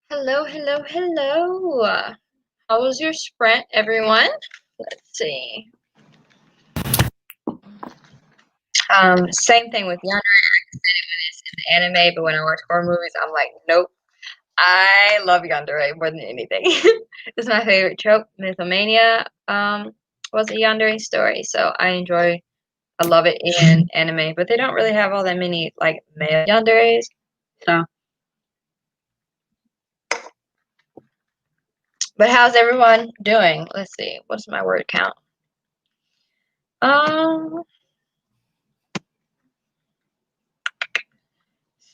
Hello, hello, hello. How was your sprint, everyone? Let's see. Same thing with yandere. I said it when it's in the anime, but when I watch horror movies, I'm like, nope. I love yandere more than anything. It's my favorite trope. Mythomania was a yandere story, so I love it in anime, but they don't really have all that many like male yanderes. So, but how's everyone doing? Let's see. What's my word count?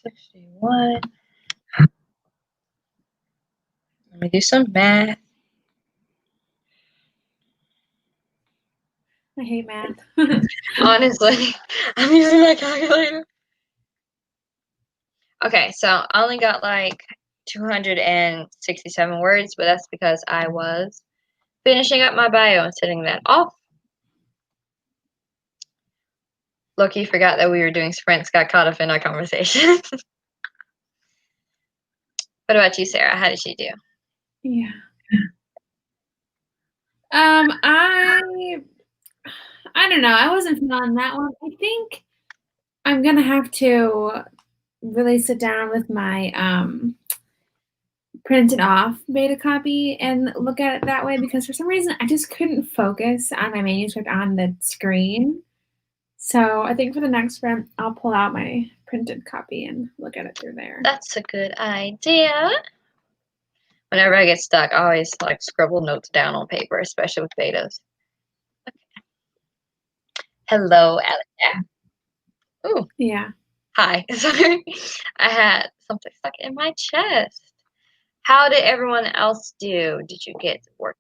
61. Let me do some math. I hate math. Honestly, I'm using my calculator. Okay, so I only got like 267 words, but that's because I was finishing up my bio and setting that off. Loki forgot that we were doing sprints, got caught up in our conversation. What about you, Sarah? How did she do? Yeah. I don't know. I wasn't feeling that one. I think I'm gonna have to really sit down with my printed off beta copy and look at it that way, because for some reason I just couldn't focus on my manuscript on the screen. So I think for the next sprint, I'll pull out my printed copy and look at it through there. That's a good idea. Whenever I get stuck, I always like scribble notes down on paper, especially with betas. Okay. Hello, Alex. Ooh. Yeah. Hi. Sorry. I had something stuck in my chest. How did everyone else do? Did you get work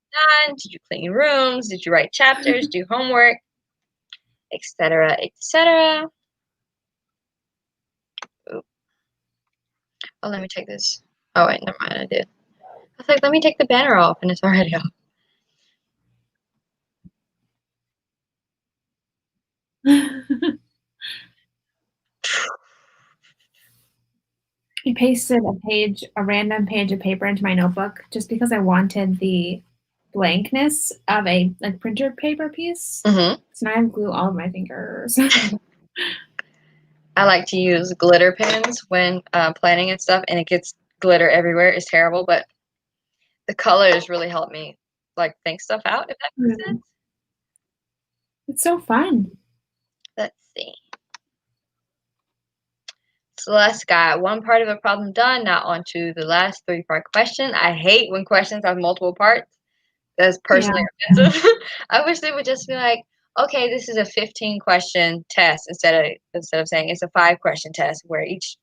done? Did you clean rooms? Did you write chapters, do homework, etc., etc.? Oh, let me take this. Oh, wait, never mind. I did. I was like, let me take the banner off, and it's already off. I pasted a random page of paper into my notebook just because I wanted the blankness of a printer paper piece. Mm-hmm. So now I have glue all over my fingers. I like to use glitter pens when planning and stuff, and it gets glitter everywhere. It's terrible, but the colors really help me like think stuff out, if that makes sense. It's so fun. Let's see. Celeste got one part of a problem done. Now on to the last 3-part question. I hate when questions have multiple parts. That's personally offensive. I wish they would just be like, okay, this is a 15-question test instead of saying it's a 5-question test where each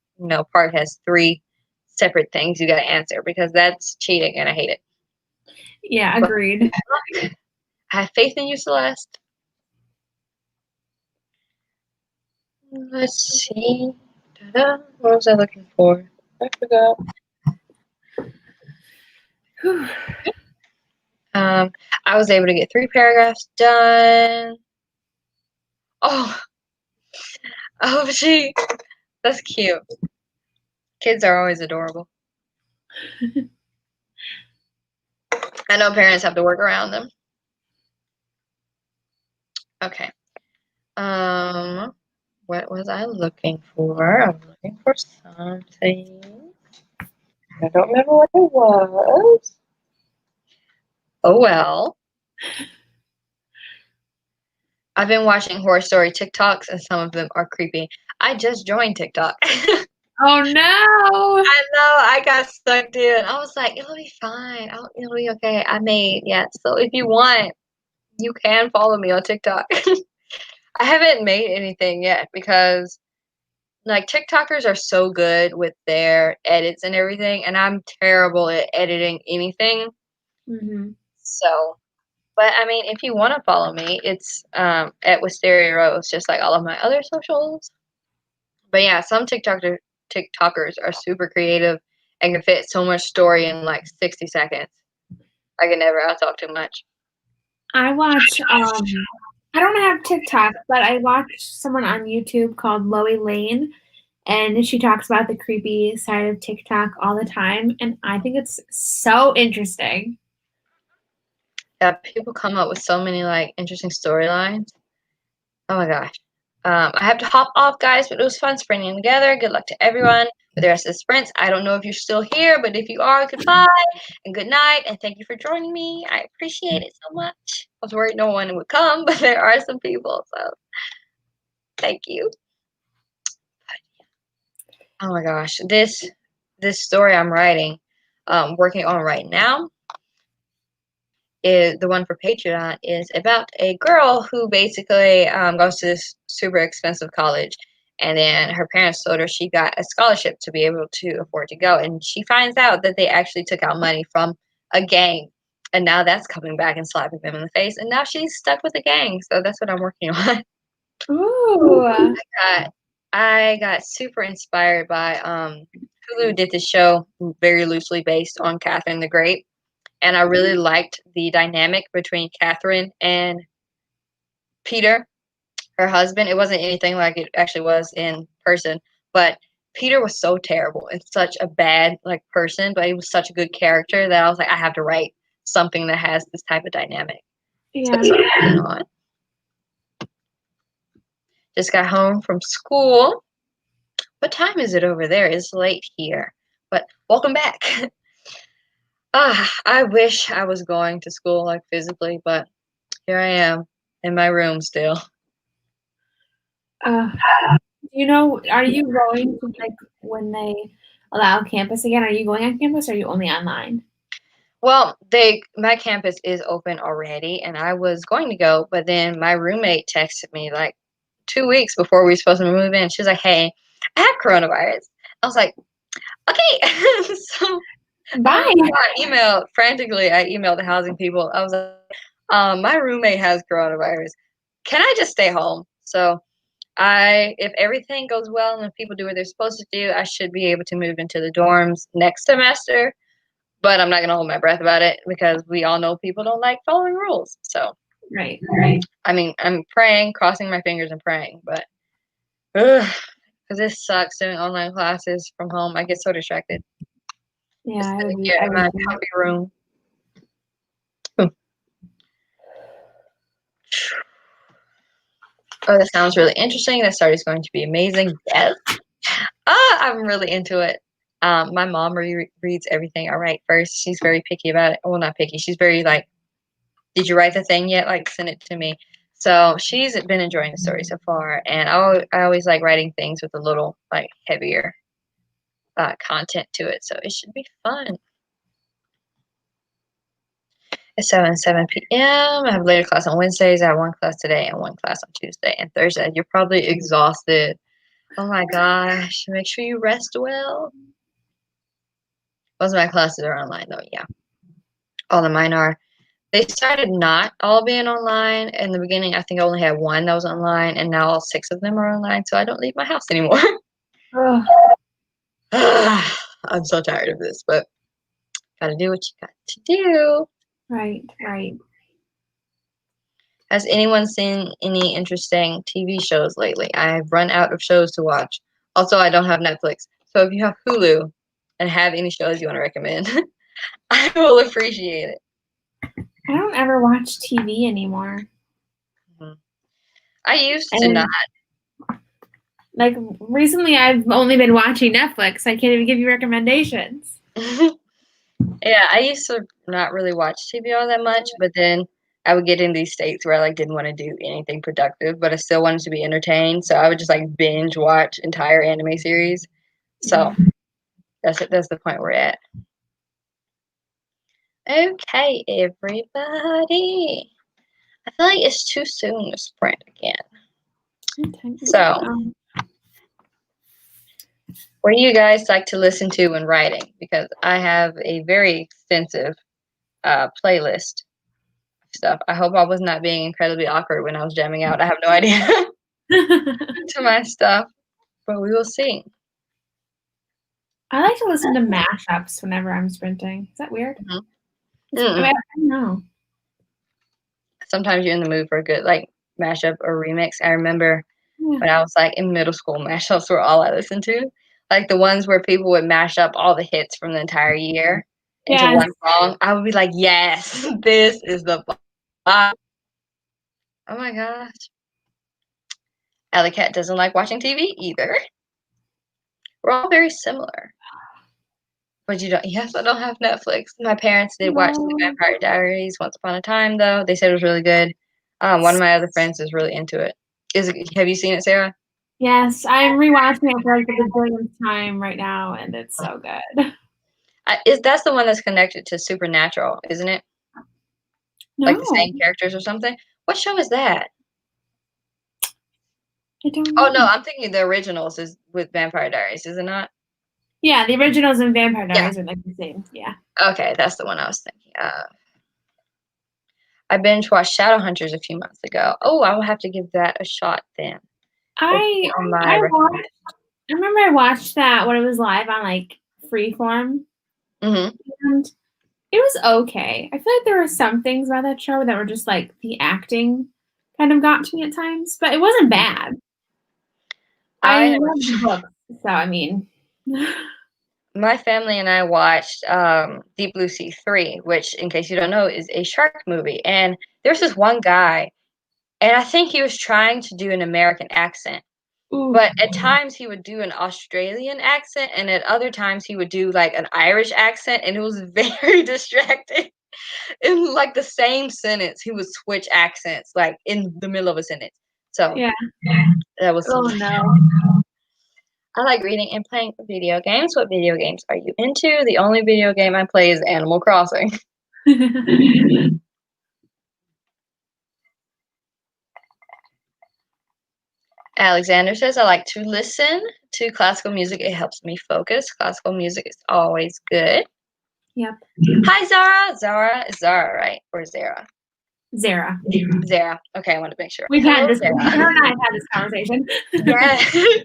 part has 3 separate things you got to answer, because that's cheating and I hate it. Yeah, agreed. But I have faith in you, Celeste. Let's see. Ta-da. What was I looking for? I forgot. I was able to get 3 paragraphs done. Oh, gee, that's cute. Kids are always adorable. I know parents have to work around them. Okay. What was I looking for? I was looking for something. I don't remember what it was. Oh well. I've been watching horror story TikToks, and some of them are creepy. I just joined TikTok. Oh no! I know, I got stuck, dude. I was like, it'll be fine. It'll be okay. So if you want, you can follow me on TikTok. I haven't made anything yet because like TikTokers are so good with their edits and everything, and I'm terrible at editing anything. Mm-hmm. So, but I mean, if you want to follow me, it's at Whysteria Rose, just like all of my other socials. But yeah, some TikTokers are super creative and can fit so much story in like 60 seconds. I can never outtalk too much. I watch, I don't have TikTok, but I watch someone on YouTube called Loey Lane, and she talks about the creepy side of TikTok all the time, and I think it's so interesting. Yeah, people come up with so many like interesting storylines. Oh my gosh. I have to hop off, guys, but it was fun sprinting together. Good luck to everyone with the rest of the sprints. I don't know if you're still here, but if you are, goodbye and good night, and thank you for joining me. I appreciate it so much. I was worried no one would come, but there are some people, so thank you. Oh my gosh, this story I'm writing, working on right now, is the one for Patreon, is about a girl who basically goes to this super expensive college, and then her parents told her she got a scholarship to be able to afford to go, and she finds out that they actually took out money from a gang, and now that's coming back and slapping them in the face, and now she's stuck with the gang. So that's what I'm working on. Ooh. I got super inspired by Hulu did this show very loosely based on Catherine the Great, and I really liked the dynamic between Catherine and Peter, her husband. It wasn't anything like it actually was in person, but Peter was so terrible and such a bad like person, but he was such a good character that I was like, I have to write something that has this type of dynamic. Yeah. So that's what I'm working on. Just got home from school. What time is it over there? It's late here, but welcome back. I wish I was going to school like physically, but here I am in my room still. You know, are you going to, like, when they allow campus again, are you going on campus or are you only online? Well, my campus is open already, and I was going to go, but then my roommate texted me like 2 weeks before we were supposed to move in. She was like, "Hey, I have coronavirus." I was like, "Okay." So Bye. I emailed frantically. I emailed the housing people. I was like, "My roommate has coronavirus. Can I just stay home?" So if everything goes well and if people do what they're supposed to do, I should be able to move into the dorms next semester. But I'm not going to hold my breath about it because we all know people don't like following rules. So, Right. I mean, I'm praying, crossing my fingers and praying, but because this sucks doing online classes from home. I get so distracted. Yeah, Just I sitting would here in my be. comfy room. Oh, that sounds really interesting. That start is going to be amazing. Yes. I'm really into it. My mom reads everything I write first. She's very picky about it. Well, not picky. She's very like, did you write the thing yet? Like, send it to me. So she's been enjoying the story so far, and I always like writing things with a little like heavier content to it. So it should be fun. It's 7 p.m. I have later class on Wednesdays. I have one class today and one class on Tuesday and Thursday. You're probably exhausted. Oh my gosh. Make sure you rest well. Most of my classes are online though, yeah. All of mine are. They started not all being online. In the beginning, I think I only had one that was online, and now all 6 of them are online, so I don't leave my house anymore. I'm so tired of this, but gotta do what you got to do. Right. Has anyone seen any interesting TV shows lately? I've run out of shows to watch. Also, I don't have Netflix, so if you have Hulu and have any shows you want to recommend, I will appreciate it. I don't ever watch TV anymore. I used to not. Like, recently I've only been watching Netflix. I can't even give you recommendations. Yeah, I used to not really watch TV all that much, but then I would get in these states where I like didn't want to do anything productive, but I still wanted to be entertained. So I would just like binge watch entire anime series. So that's it. That's the point we're at. Okay, everybody. I feel like it's too soon to sprint again. Okay. So, what do you guys like to listen to when writing? Because I have a very extensive playlist of stuff. I hope I was not being incredibly awkward when I was jamming out. I have no idea to my stuff, but we will see. I like to listen to mashups whenever I'm sprinting. Is that weird? I don't know. Sometimes you're in the mood for a good like mashup or remix. I remember when I was like in middle school. Mashups were all I listened to. Like the ones where people would mash up all the hits from the entire year into one song. I would be like, yes, this is the vibe. Oh my gosh. Alley Cat doesn't like watching TV either. We're all very similar. But you don't. Yes, I don't have Netflix. My parents did watch The Vampire Diaries once upon a time, though. They said it was really good. One of my other friends is really into it. Have you seen it, Sarah? Yes, I'm rewatching it for like the billionth time right now, and it's so good. That's the one that's connected to Supernatural, isn't it? No. Like the same characters or something? What show is that? I don't know. Oh, no, I'm thinking the originals is with Vampire Diaries, is it not? Yeah, the originals and Vampire Diaries are like the same. Yeah. Okay, that's the one I was thinking of. I binge watched Shadowhunters a few months ago. Oh, I will have to give that a shot then. I remember I watched that when it was live on like Freeform. Mm-hmm. And it was okay. I feel like there were some things about that show that were just like the acting kind of got to me at times, but it wasn't bad. I love the books, so I mean. My family and I watched Deep Blue Sea 3, which, in case you don't know, is a shark movie. And there's this one guy, and I think he was trying to do an American accent. Ooh. But at times he would do an Australian accent, and at other times he would do like an Irish accent, and it was very distracting. In like the same sentence, he would switch accents like in the middle of a sentence. So yeah, that was. Oh no. I like reading and playing video games. What video games are you into? The only video game I play is Animal Crossing. Alexander says, I like to listen to classical music. It helps me focus. Classical music is always good. Yep. Hi, Zara. Zara is Zara, right? Or Zara? Zara. Zara. Okay, I want to make sure. We've had this. Her and I have had this conversation. Yeah.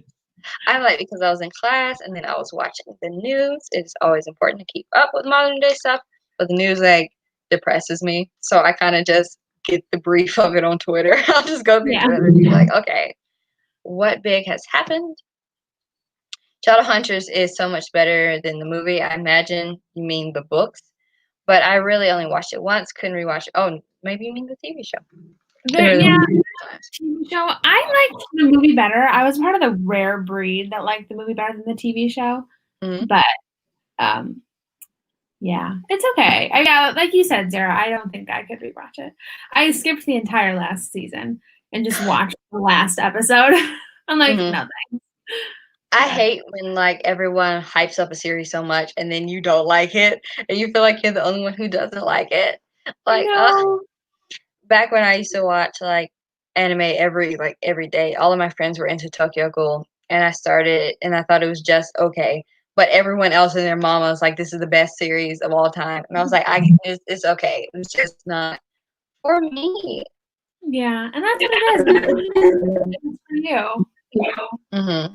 I like because I was in class and then I was watching the news. It's always important to keep up with modern day stuff, but the news like depresses me. So I kind of just get the brief of it on Twitter. I'll just go through Twitter and be like, okay, what big has happened? Shadowhunters is so much better than the movie. I imagine you mean the books, but I really only watched it once. Couldn't rewatch it. Oh, maybe you mean the TV show. TV show. I liked the movie better. I was part of the rare breed that liked the movie better than the TV show. Mm-hmm. But yeah, it's okay. Yeah, like you said, Sarah, I don't think I could rewatch it. I skipped the entire last season and just watched the last episode. I'm like, no thanks. I hate when like everyone hypes up a series so much and then you don't like it and you feel like you're the only one who doesn't like it. Like back when I used to watch like anime every day, all of my friends were into Tokyo Ghoul and I started and I thought it was just okay. But everyone else and their mama was like, this is the best series of all time. And I was like, it's okay. It's just not for me. Yeah, and that's what it is. It's for you. Mm-hmm.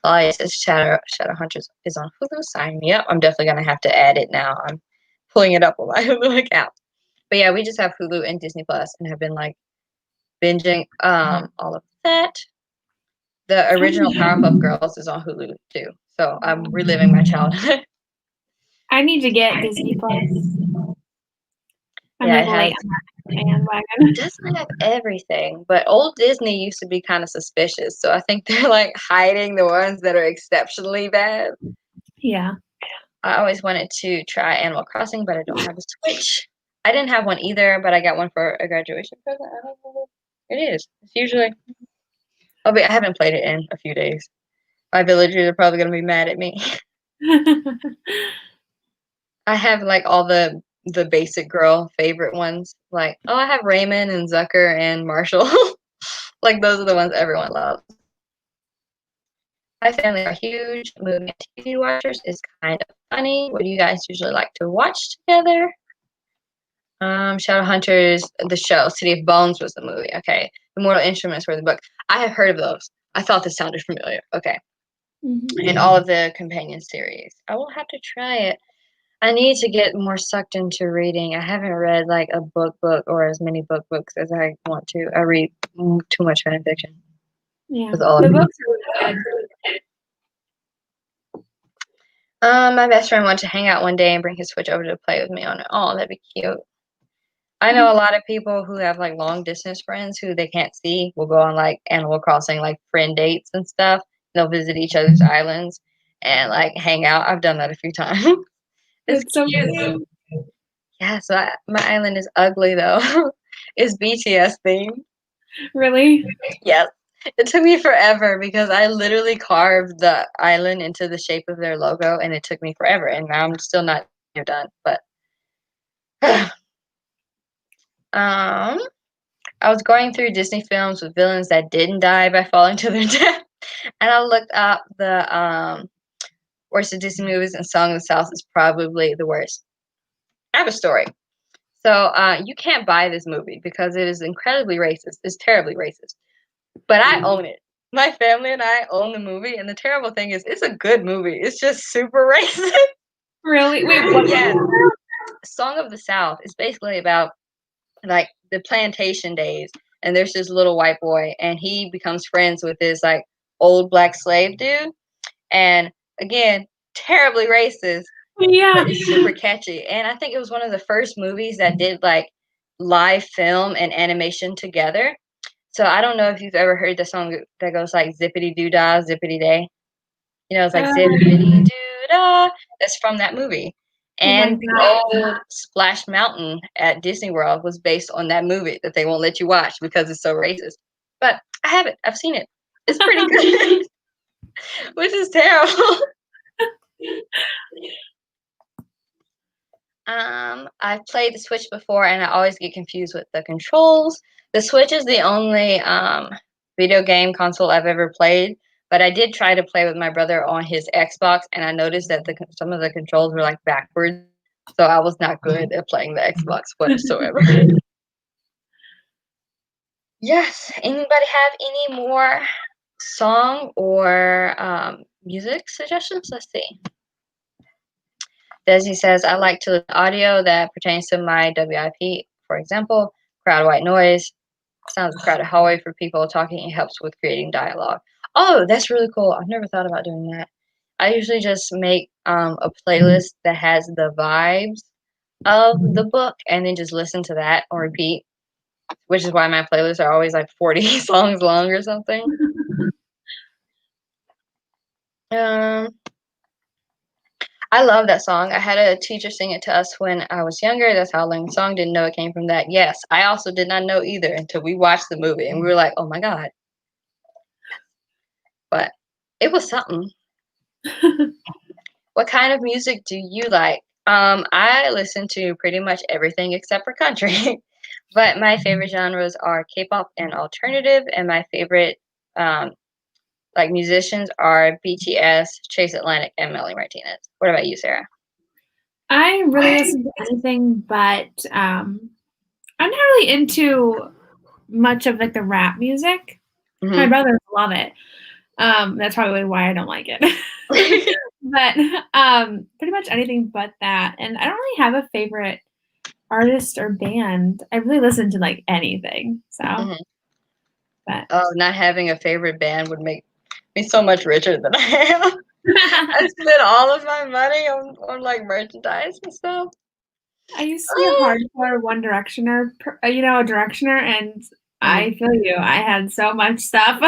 Oh, yes, it's Shadowhunters is on Hulu. Sign me up. I'm definitely going to have to add it now. I'm pulling it up on my Hulu account. But yeah, we just have Hulu and Disney Plus and have been like binging all of that. The original Powerpuff Girls is on Hulu too. So I'm reliving my childhood. I need to get Disney Plus. I'm late on that bandwagon. It doesn't have everything, but old Disney used to be kind of suspicious. So I think they're like hiding the ones that are exceptionally bad. Yeah. I always wanted to try Animal Crossing, but I don't have a Switch. I didn't have one either, but I got one for a graduation present. I don't know what it is. It's usually. Oh, but I haven't played it in a few days. My villagers are probably going to be mad at me. I have like all the basic girl favorite ones. Like, oh, I have Raymond and Zucker and Marshall. Like those are the ones everyone loves. My family are huge movie and TV watchers. It's kind of funny. What do you guys usually like to watch together? Shadowhunters, the show. City of Bones was the movie. Okay. The Mortal Instruments were the book. I have heard of those. I thought this sounded familiar. Okay. Mm-hmm. And all of the companion series. I will have to try it. I need to get more sucked into reading. I haven't read like a book or as many books as I want to. I read too much fan fiction. Yeah, the books are really good. My best friend wanted to hang out one day and bring his Switch over to play with me on it. Oh, that'd be cute. I know a lot of people who have like long distance friends who they can't see will go on like Animal Crossing like friend dates and stuff. They'll visit each other's islands and like hang out. I've done that a few times. It's so cute. cute. Yeah, so my island is ugly though. It's BTS themed. Really? Yes. It took me forever because I literally carved the island into the shape of their logo and it took me forever and now I'm still not done. But I was going through Disney films with villains that didn't die by falling to their death. And I looked up the worst of Disney movies and Song of the South is probably the worst. I have a story. So you can't buy this movie because it is incredibly racist. It's terribly racist. But I own it. My family and I own the movie, and the terrible thing is, it's a good movie. It's just super racist. Really? Wait, what? Yeah. Song of the South is basically about like the plantation days, and there's this little white boy, and he becomes friends with this like old black slave dude, and again, terribly racist. Yeah. But it's super catchy, and I think it was one of the first movies that did like live film and animation together. So I don't know if you've ever heard the song that goes like zippity doo dah, zippity day. You know, it's like zippity doo dah. That's from that movie. And the old Splash Mountain at Disney World was based on that movie that they won't let you watch because it's so racist. But I have it. I've seen it. It's pretty good, which is terrible. I've played the Switch before, and I always get confused with the controls. The Switch is the only video game console I've ever played, but I did try to play with my brother on his Xbox, and I noticed that some of the controls were like backwards, so I was not good at playing the Xbox whatsoever. Yes. Anybody have any more song or music suggestions? Let's see. Desi says, I like to listen to audio that pertains to my WIP. For example, crowd white noise. Sounds a crowded hallway for people talking. It helps with creating dialogue. Oh, that's really cool. I've never thought about doing that. I usually just make a playlist that has the vibes of the book and then just listen to that on repeat, which is why my playlists are always like 40 songs long or something. I love that song. I had a teacher sing it to us when I was younger. That's how I learned the song. Didn't know it came from that. Yes, I also did not know either until we watched the movie and we were like, oh my God. But it was something. What kind of music do you like? I listen to pretty much everything except for country. But my favorite genres are K-pop and alternative, and my favorite like musicians are BTS, Chase Atlantic, and Melly Martinez. What about you, Sarah? I really listen to anything, but I'm not really into much of like the rap music. Mm-hmm. My brothers love it. That's probably why I don't like it. But pretty much anything but that. And I don't really have a favorite artist or band. I really listen to like anything. So but not having a favorite band would make me so much richer than I am. I spend all of my money on like merchandise and stuff. I used to be a hardcore One Directioner, a Directioner, and I feel you. I had so much stuff.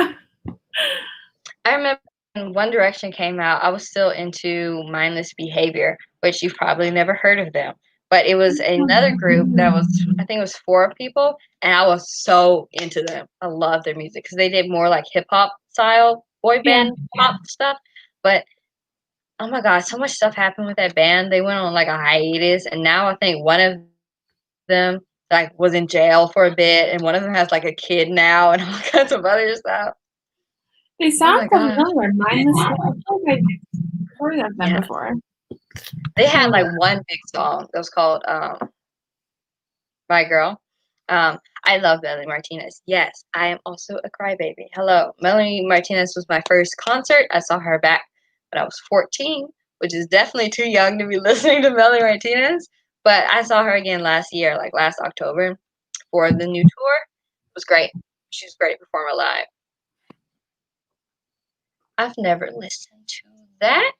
I remember when One Direction came out, I was still into Mindless Behavior, which you've probably never heard of them. But it was another group that was, I think it was 4 people, and I was so into them. I love their music because they did more like hip hop style boy band pop stuff. But oh my God, so much stuff happened with that band. They went on like a hiatus, and now I think one of them like was in jail for a bit, and one of them has like a kid now, and all kinds of other stuff. They sound familiar. Mindless. I've heard of them before. They had like one big song that was called "My Girl." I love Melanie Martinez. Yes, I am also a crybaby. Hello, Melanie Martinez was my first concert. I saw her back when I was 14, which is definitely too young to be listening to Melanie Martinez. But I saw her again last year, like last October, for the new tour. It was great. She was a great performer live. I've never listened to that.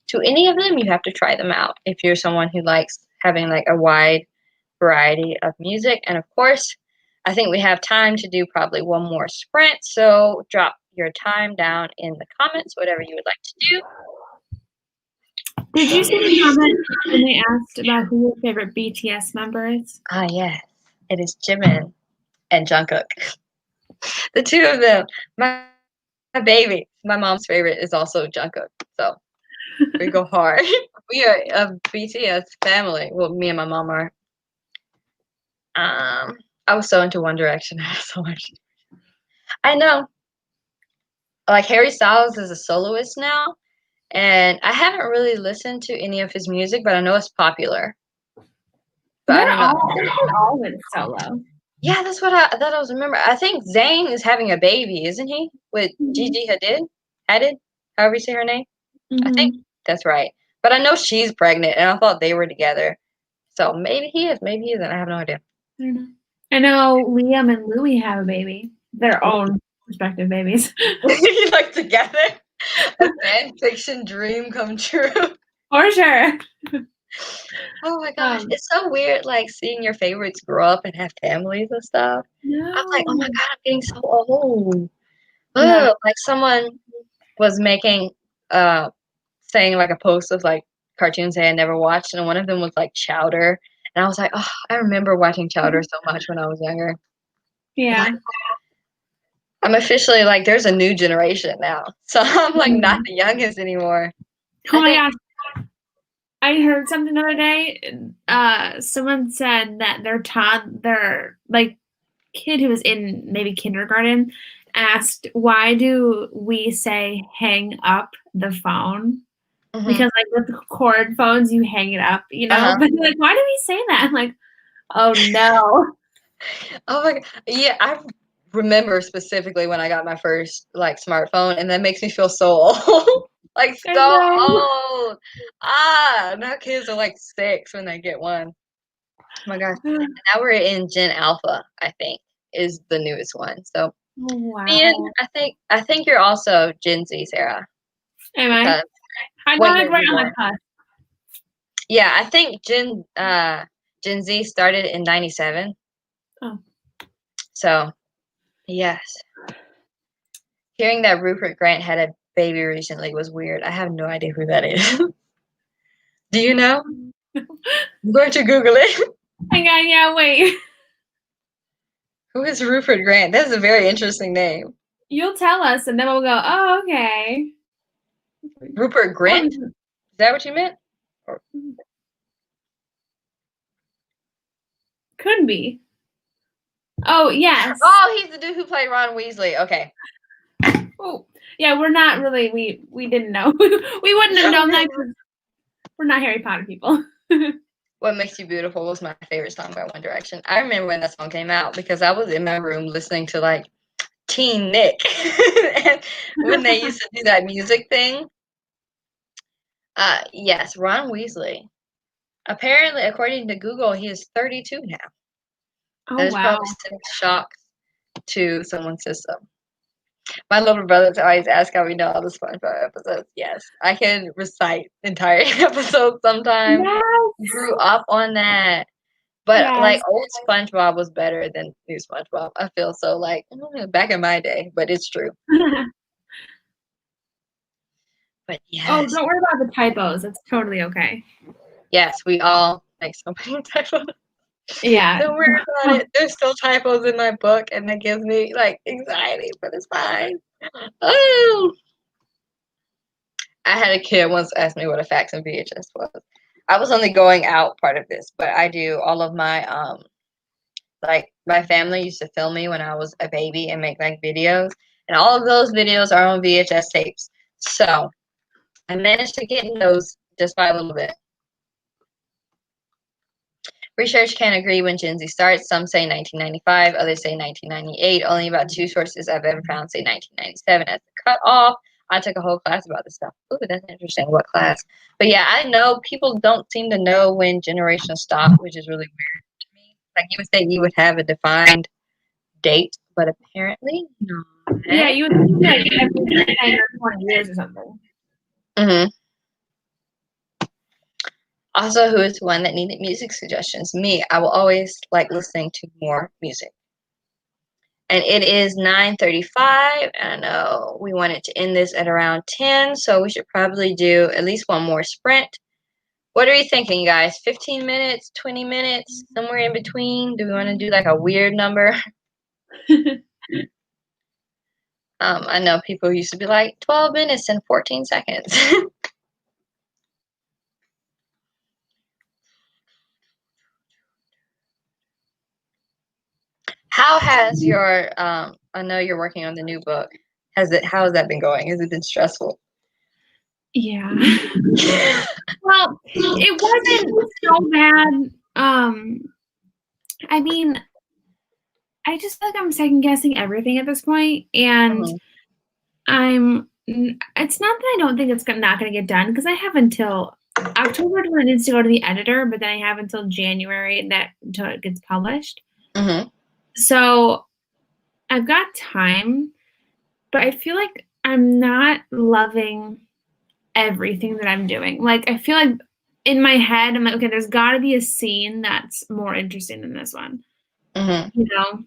To any of them, you have to try them out if you're someone who likes having like a wide variety of music. And of course, I think we have time to do probably one more sprint. So drop your time down in the comments, whatever you would like to do. Did you see the comment when they asked about who your favorite BTS member is? Ah, yes. It is Jimin and Jungkook. The two of them. My baby. My mom's favorite is also Jungkook. So we go hard. We are a BTS family. Well, me and my mom are. I was so into One Direction. I had so much. I know. Like Harry Styles is a soloist now, and I haven't really listened to any of his music, but I know it's popular. But I don't know. They're all in solo. Yeah, that's what I thought I was remember. I think Zayn is having a baby, isn't he? With Gigi Hadid? Hadid? However you say her name? I think that's right. But I know she's pregnant, and I thought they were together. So maybe he is, maybe he isn't. I have no idea. I don't know. I know Liam and Louis have a baby. Their own respective babies. Like together? A fan fiction dream come true. For sure. Oh my gosh. It's so weird like seeing your favorites grow up and have families and stuff. No. I'm like, oh my god, I'm getting so old. Yeah. Like someone was making saying like a post of like cartoons they had never watched, and one of them was like Chowder. And I was like, oh, I remember watching Chowder so much when I was younger. Yeah. I'm officially like, there's a new generation now. So I'm like not the youngest anymore. Oh my gosh. I heard something the other day. Someone said that their like kid who was in maybe kindergarten asked, why do we say hang up the phone? Because like with cord phones, you hang it up, you know? But like, why do we say that? I'm like, oh no. Oh my god. Yeah, I remember specifically when I got my first like smartphone, and that makes me feel so old. Like so old. Now kids are like 6 when they get one. Oh my gosh. And now we're in Gen Alpha, I think, is the newest one. So and I think you're also Gen Z, Sarah. Am I? I got it right on my cusp. Yeah, I think Gen Z started in 97. Oh. So yes. Hearing that Rupert Grant had a baby recently was weird. I have no idea who that is. Do you know? I'm going to Google it. Hang on, yeah, wait. Who is Rupert Grant? That's a very interesting name. You'll tell us, and then we'll go, oh, okay. Rupert Grant? Is that what you meant? Or... Could be. Oh, yes. Oh, he's the dude who played Ron Weasley. Okay. Oh, yeah, we're not really, we didn't know. We wouldn't have known that because we're not Harry Potter people. What Makes You Beautiful was my favorite song by One Direction. I remember when that song came out because I was in my room listening to like Teen Nick. And when they used to do that music thing. Yes, Ron Weasley. Apparently, according to Google, he is 32 now. Oh, that is probably sending shock to someone's system. My little brothers always ask how we know all the SpongeBob episodes. Yes, I can recite entire episodes sometimes. Yes. Grew up on that. But like old SpongeBob was better than new SpongeBob. I feel so like back in my day, but it's true. But yes. Oh, don't worry about the typos. It's totally okay. Yes, we all make so many typos. Yeah. Don't worry about it. There's still typos in my book, and that gives me like anxiety, but it's fine. Oh. I had a kid once ask me what a fax and VHS was. I was only going out part of this, but I do all of my like my family used to film me when I was a baby and make like videos, and all of those videos are on VHS tapes. So I managed to get in those just by a little bit. Research can't agree when Gen Z starts. Some say 1995, others say 1998. Only about 2 sources I've ever found say 1997 as the cutoff. I took a whole class about this stuff. Ooh, that's interesting. What class? But yeah, I know people don't seem to know when generations stop, which is really weird to me. Like you would say you would have a defined date, but apparently not. Yeah, you would think like every 10 or 20 years or something. Mm-hmm. Also, who is one that needed music suggestions? Me. I will always like listening to more music. And it is 9:35. I know we wanted to end this at around 10, so we should probably do at least one more sprint. What are you thinking, guys? 15 minutes, 20 minutes, somewhere in between? Do we want to do like a weird number? I know people used to be like 12 minutes and 14 seconds. How has your I know you're working on the new book. How has that been going? Has it been stressful? Yeah. Well, it wasn't so bad. I mean, I just feel like I'm second guessing everything at this point, and it's not that I don't think it's not going to get done, because I have until October when it needs to go to the editor, but then I have until January until it gets published. So I've got time, but I feel like I'm not loving everything that I'm doing. Like, I feel like in my head, I'm like, okay, there's got to be a scene that's more interesting than this one. You know,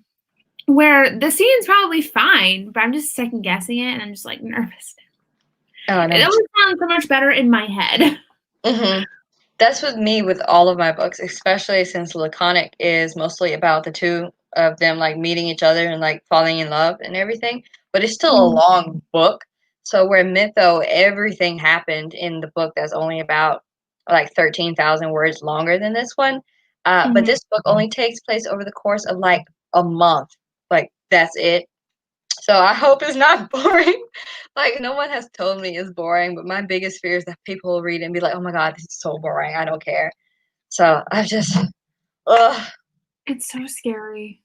where the scene's probably fine, but I'm just second guessing it, and I'm just like nervous. Oh, no. It always sounds so much better in my head. That's with me with all of my books, especially since Laconic is mostly about the two of them like meeting each other and like falling in love and everything. But it's still a long book. So where Mytho, everything happened in the book that's only about like 13,000 words longer than this one. But this book only takes place over the course of like a month. Like that's it. So I hope it's not boring. Like no one has told me it's boring, but my biggest fear is that people will read it and be like, "Oh my god, this is so boring. I don't care." So I just, ugh. It's so scary.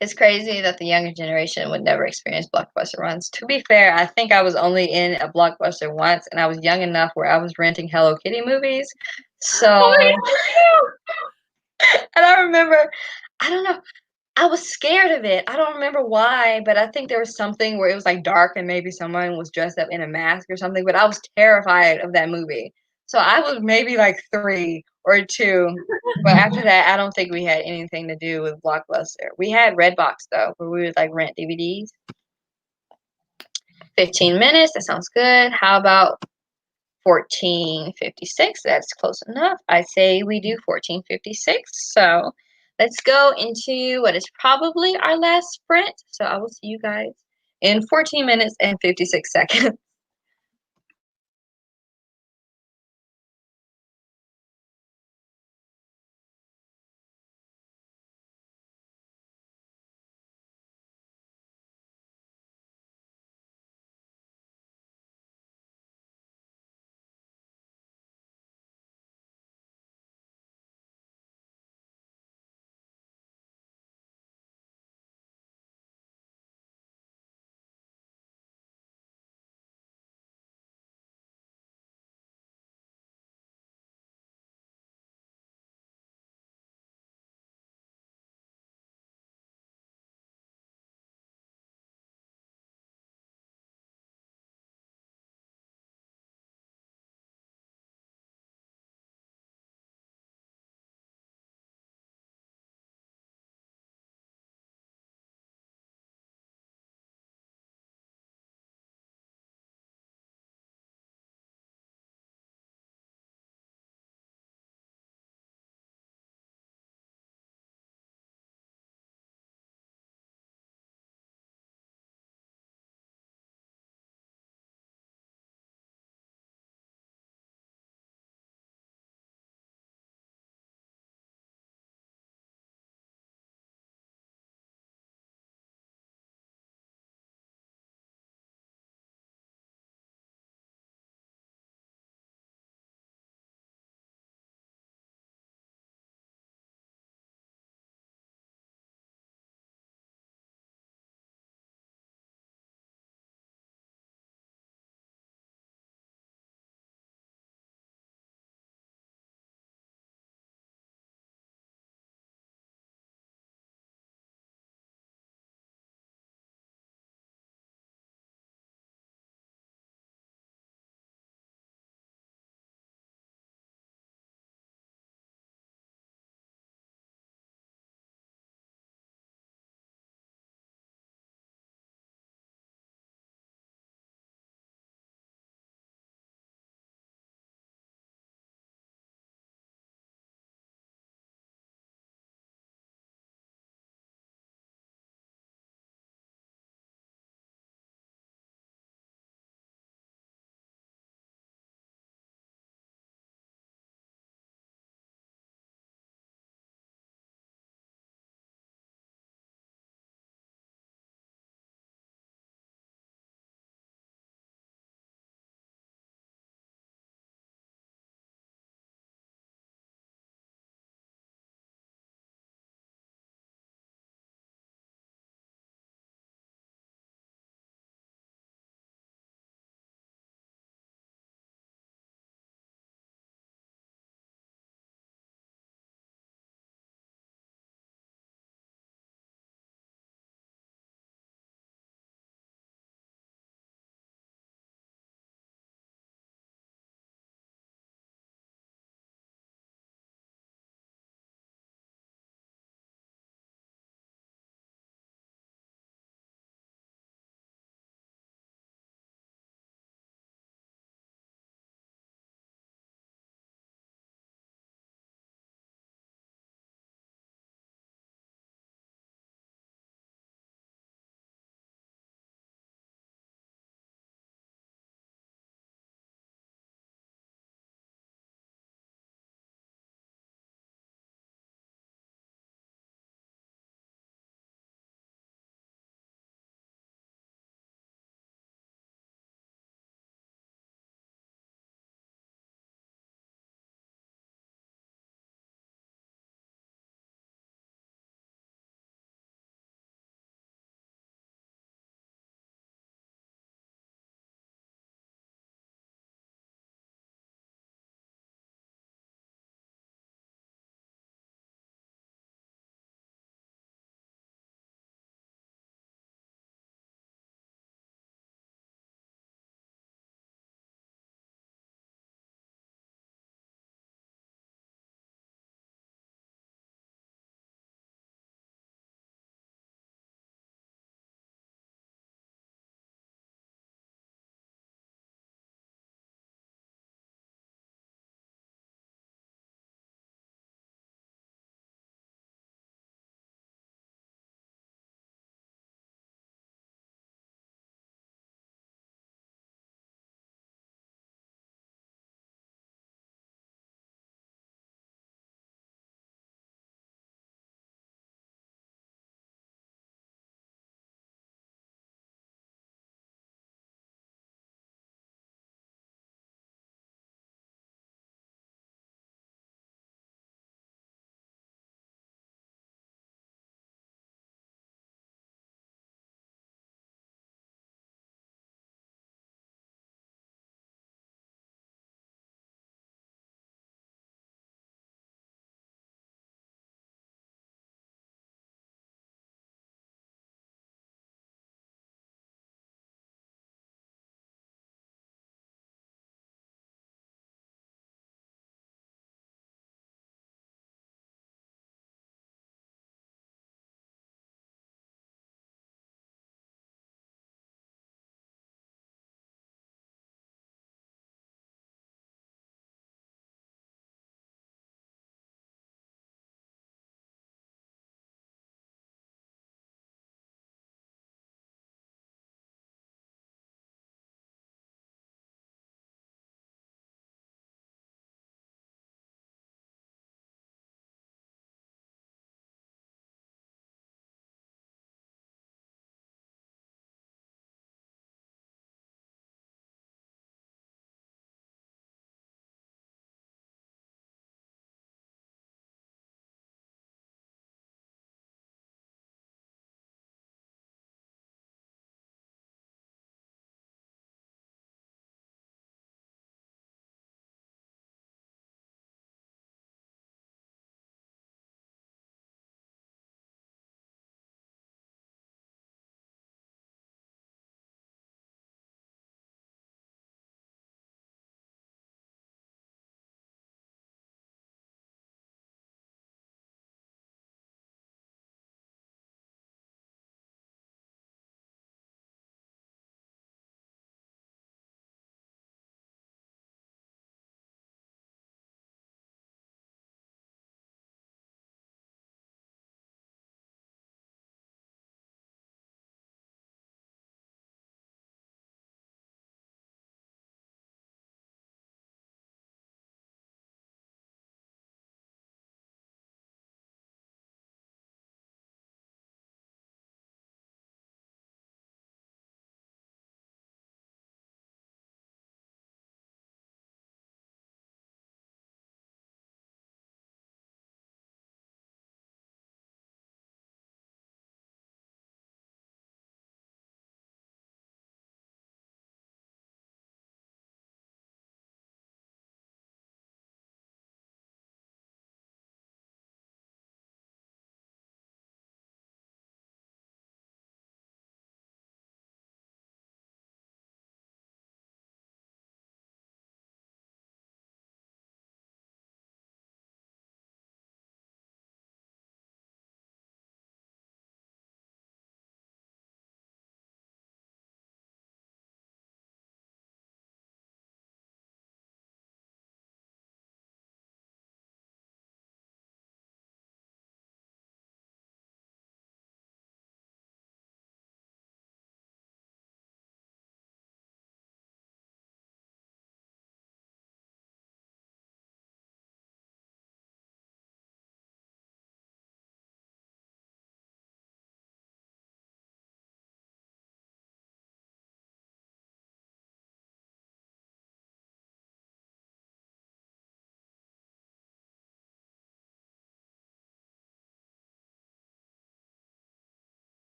It's crazy that the younger generation would never experience blockbuster runs. To be fair, I think I was only in a blockbuster once, and I was young enough where I was renting Hello Kitty movies. So, and I remember, I don't know. I was scared of it. I don't remember why, but I think there was something where it was like dark and maybe someone was dressed up in a mask or something, but I was terrified of that movie. So I was maybe like 3 or 2, but after that, I don't think we had anything to do with Blockbuster. We had Redbox though, where we would like rent DVDs. 15 minutes, that sounds good. How about 14:56? That's close enough. I say we do 14:56. So let's go into what is probably our last sprint. So I will see you guys in 14 minutes and 56 seconds.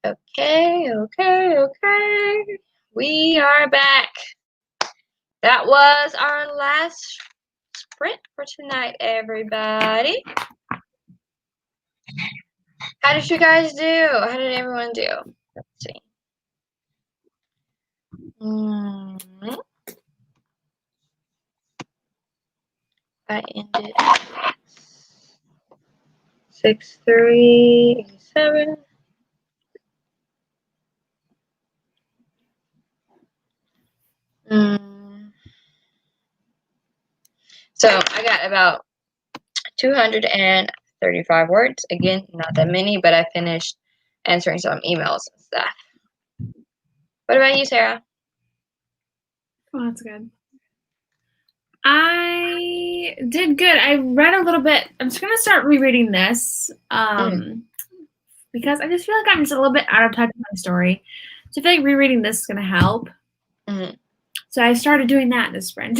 Okay. We are back. That was our last sprint for tonight, everybody. How did you guys do? How did everyone do? Let's see. I ended at 6:37. So I got about 235 words. Again, not that many, but I finished answering some emails and stuff. What about you, Sarah? Oh, that's good. I did good. I read a little bit. I'm just gonna start rereading this because I just feel like I'm just a little bit out of touch with my story. So I feel like rereading this is gonna help. So I started doing that this sprint.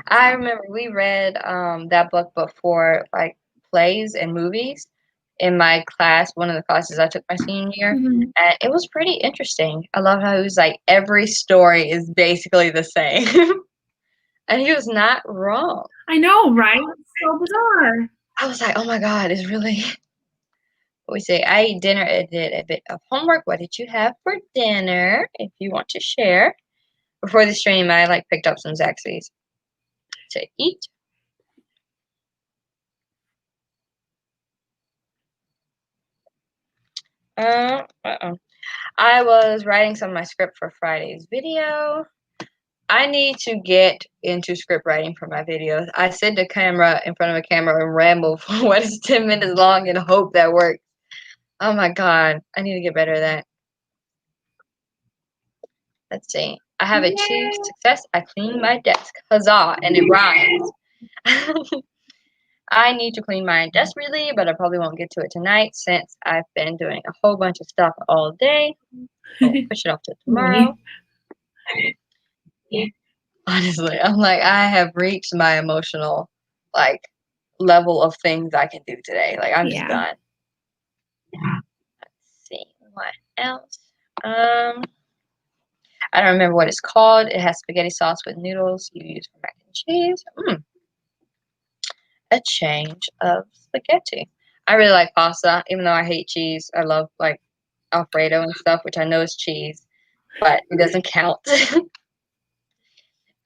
I remember we read that book before, like plays and movies, in my class. One of the classes I took my senior year, and it was pretty interesting. I love how it was like every story is basically the same, and he was not wrong. I know, right? It's so bizarre. I was like, oh my god, it's really. What we say? I ate dinner. I did a bit of homework. What did you have for dinner? If you want to share. Before the stream, I picked up some Zaxby's to eat. I was writing some of my script for Friday's video. I need to get into script writing for my videos. I sit the camera in front of a camera and ramble for what is 10 minutes long and hope that works. Oh my god, I need to get better at that. Let's see. I have achieved success. I cleaned my desk. Huzzah, and it rhymes. I need to clean my desk really, but I probably won't get to it tonight since I've been doing a whole bunch of stuff all day. I'll push it off to tomorrow. Honestly, I'm like, I have reached my emotional level of things I can do today. I'm just done. Let's see what else. I don't remember what it's called. It has spaghetti sauce with noodles you use for mac and cheese. A change of spaghetti. I really like pasta, even though I hate cheese. I love Alfredo and stuff, which I know is cheese, but it doesn't count. I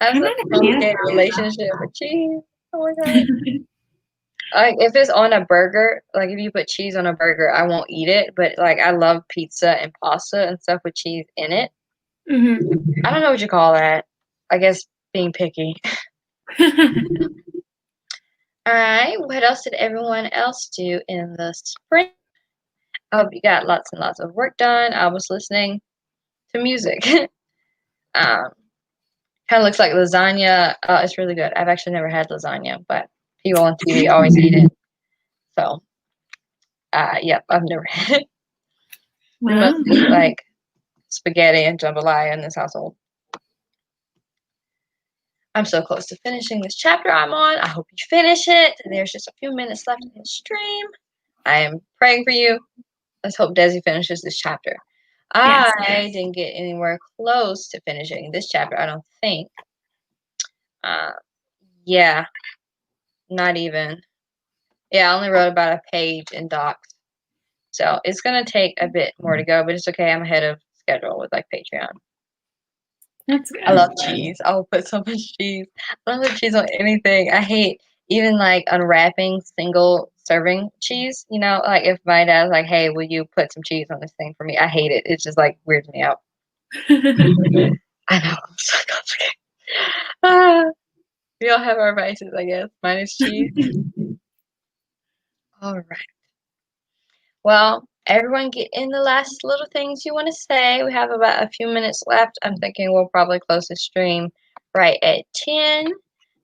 have a complicated relationship with cheese. Oh my god. If it's on a burger, if you put cheese on a burger, I won't eat it. But I love pizza and pasta and stuff with cheese in it. I don't know what you call that. I guess being picky. All right. What else did everyone else do in the spring? I hope you got lots and lots of work done. I was listening to music. Kind of looks like lasagna. It's really good. I've actually never had lasagna, but people on TV always eat it. So, yep, I've never had it. We must eat spaghetti and jambalaya in this household. I'm so close to finishing this chapter I'm on. I hope you finish it. There's just a few minutes left in the stream. I am praying for you. Let's hope Desi finishes this chapter. Yes. I didn't get anywhere close to finishing this chapter, I don't think. Yeah, not even. Yeah, I only wrote about a page in docs. So it's going to take a bit more to go, but it's okay. I'm ahead of schedule with Patreon. That's good. I love cheese. I will put so much cheese. I love cheese on anything. I hate even unwrapping single serving cheese. If my dad's like, hey, will you put some cheese on this thing for me? I hate it. It's just weirds me out. I know. I'm so complicated. We all have our vices, I guess. Mine is cheese. All right. Well, everyone get in the last little things you want to say. We have about a few minutes left. I'm thinking we'll probably close the stream right at 10.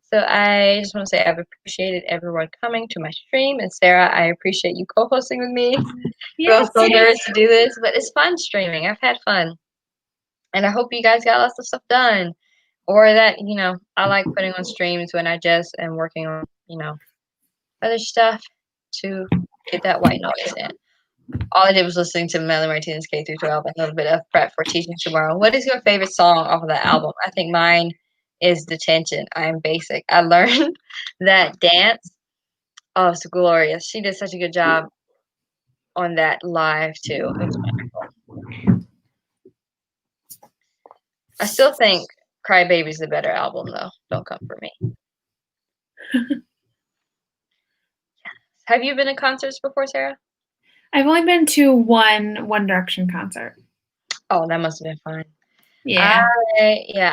So I just want to say I've appreciated everyone coming to my stream. And Sarah, I appreciate you co-hosting with me. Yes, I'm so nervous to do this, but it's fun streaming. I've had fun. And I hope you guys got lots of stuff done. Or that, I like putting on streams when I just am working on, other stuff to get that white noise in. All I did was listening to Melanie Martinez K through 12 and a little bit of prep for teaching tomorrow. What is your favorite song off of that album? I think mine is Detention. I Am Basic. I learned that dance. Oh, it's glorious. She did such a good job on that live too. It was wonderful. I still think Cry Baby's the better album though. Don't come for me. Have you been to concerts before, Sarah? I've only been to one Direction concert. Oh, that must have been fun. Yeah.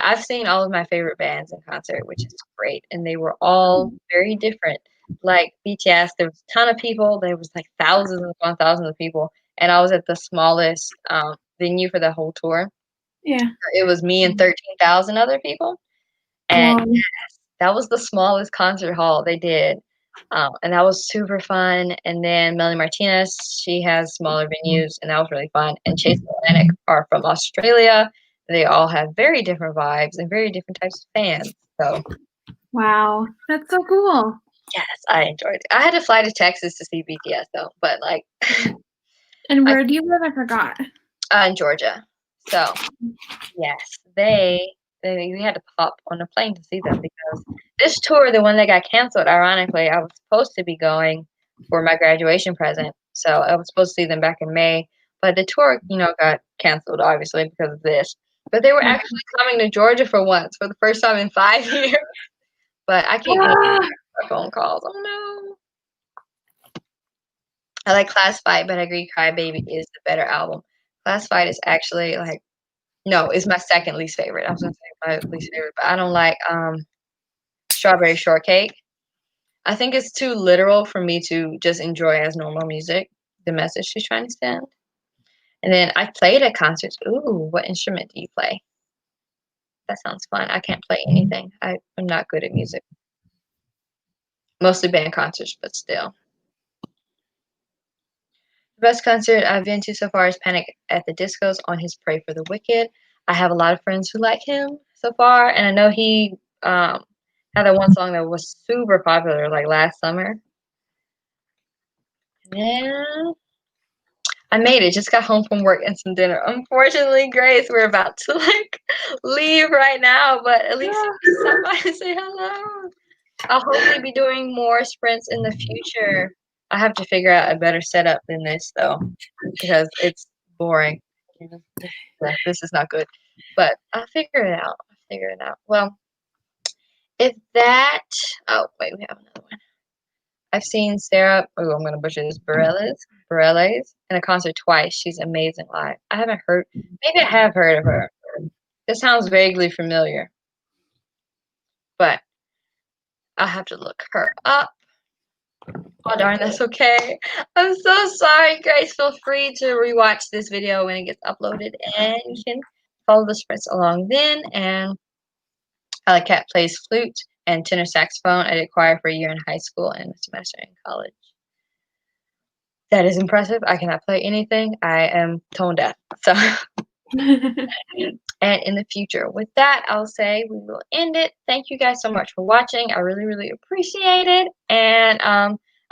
I've seen all of my favorite bands in concert, which is great. And they were all very different. Like BTS, there was a ton of people. There was like thousands upon thousands of people. And I was at the smallest venue for the whole tour. Yeah. It was me and 13,000 other people. And yes, that was the smallest concert hall they did. And that was super fun. And then Melanie Martinez, she has smaller venues, and that was really fun. And Chase and Laconic are from Australia. They all have very different vibes and very different types of fans. So, wow, that's so cool. Yes, I enjoyed it. I had to fly to Texas to see BTS though, but like. And where do you live? I forgot. In Georgia. So, yes, we had to pop on a plane to see them because this tour, the one that got canceled, ironically, I was supposed to be going for my graduation present. So I was supposed to see them back in May, but the tour, got canceled obviously because of this. But they were actually coming to Georgia for the first time in 5 years. But I keep getting phone calls. Oh no. I like Classified, but I agree Cry Baby is the better album. Classified is actually it's my second least favorite. I was gonna say my least favorite, but I don't like Strawberry Shortcake. I think it's too literal for me to just enjoy as normal music, the message she's trying to send. And then I played at concerts. Ooh, what instrument do you play? That sounds fun. I can't play anything. I'm not good at music. Mostly band concerts, but still. The best concert I've been to so far is Panic at the Disco's on his Pray for the Wicked. I have a lot of friends who like him so far, and I know he had that one song that was super popular like last summer. Yeah, I made it. Just got home from work and some dinner. Unfortunately, Grace, we're about to leave right now, but at least somebody say hello. I'll hopefully be doing more sprints in the future. I have to figure out a better setup than this though, because it's boring. This is not good, but I'll figure it out. Well, if that, oh wait, we have another one. I've seen Sarah, I'm going to butcher this, Bareilles in a concert twice. She's amazing live. Maybe I have heard of her. This sounds vaguely familiar, but I'll have to look her up. Oh darn, that's okay. I'm so sorry, Grace. Feel free to rewatch this video when it gets uploaded, and you can follow the sprints along then. And Cat plays flute and tenor saxophone. I did choir for a year in high school and a semester in college. That is impressive. I cannot play anything. I am tone deaf. So, and in the future, with that, I'll say we will end it. Thank you guys so much for watching. I really, really appreciate it. And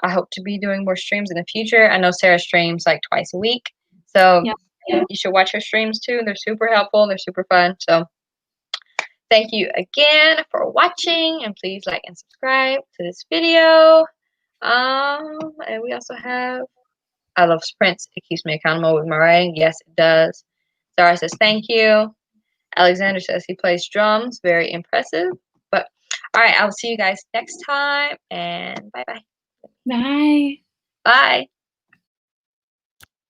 I hope to be doing more streams in the future. I know Sarah streams like twice a week. So you should watch her streams too. They're super helpful. They're super fun. So thank you again for watching. And please like and subscribe to this video. And we also have I love sprints. It keeps me accountable with my writing. Yes, it does. Zara says thank you. Alexander says he plays drums. Very impressive. But all right, I will see you guys next time. And bye-bye. Bye. Bye.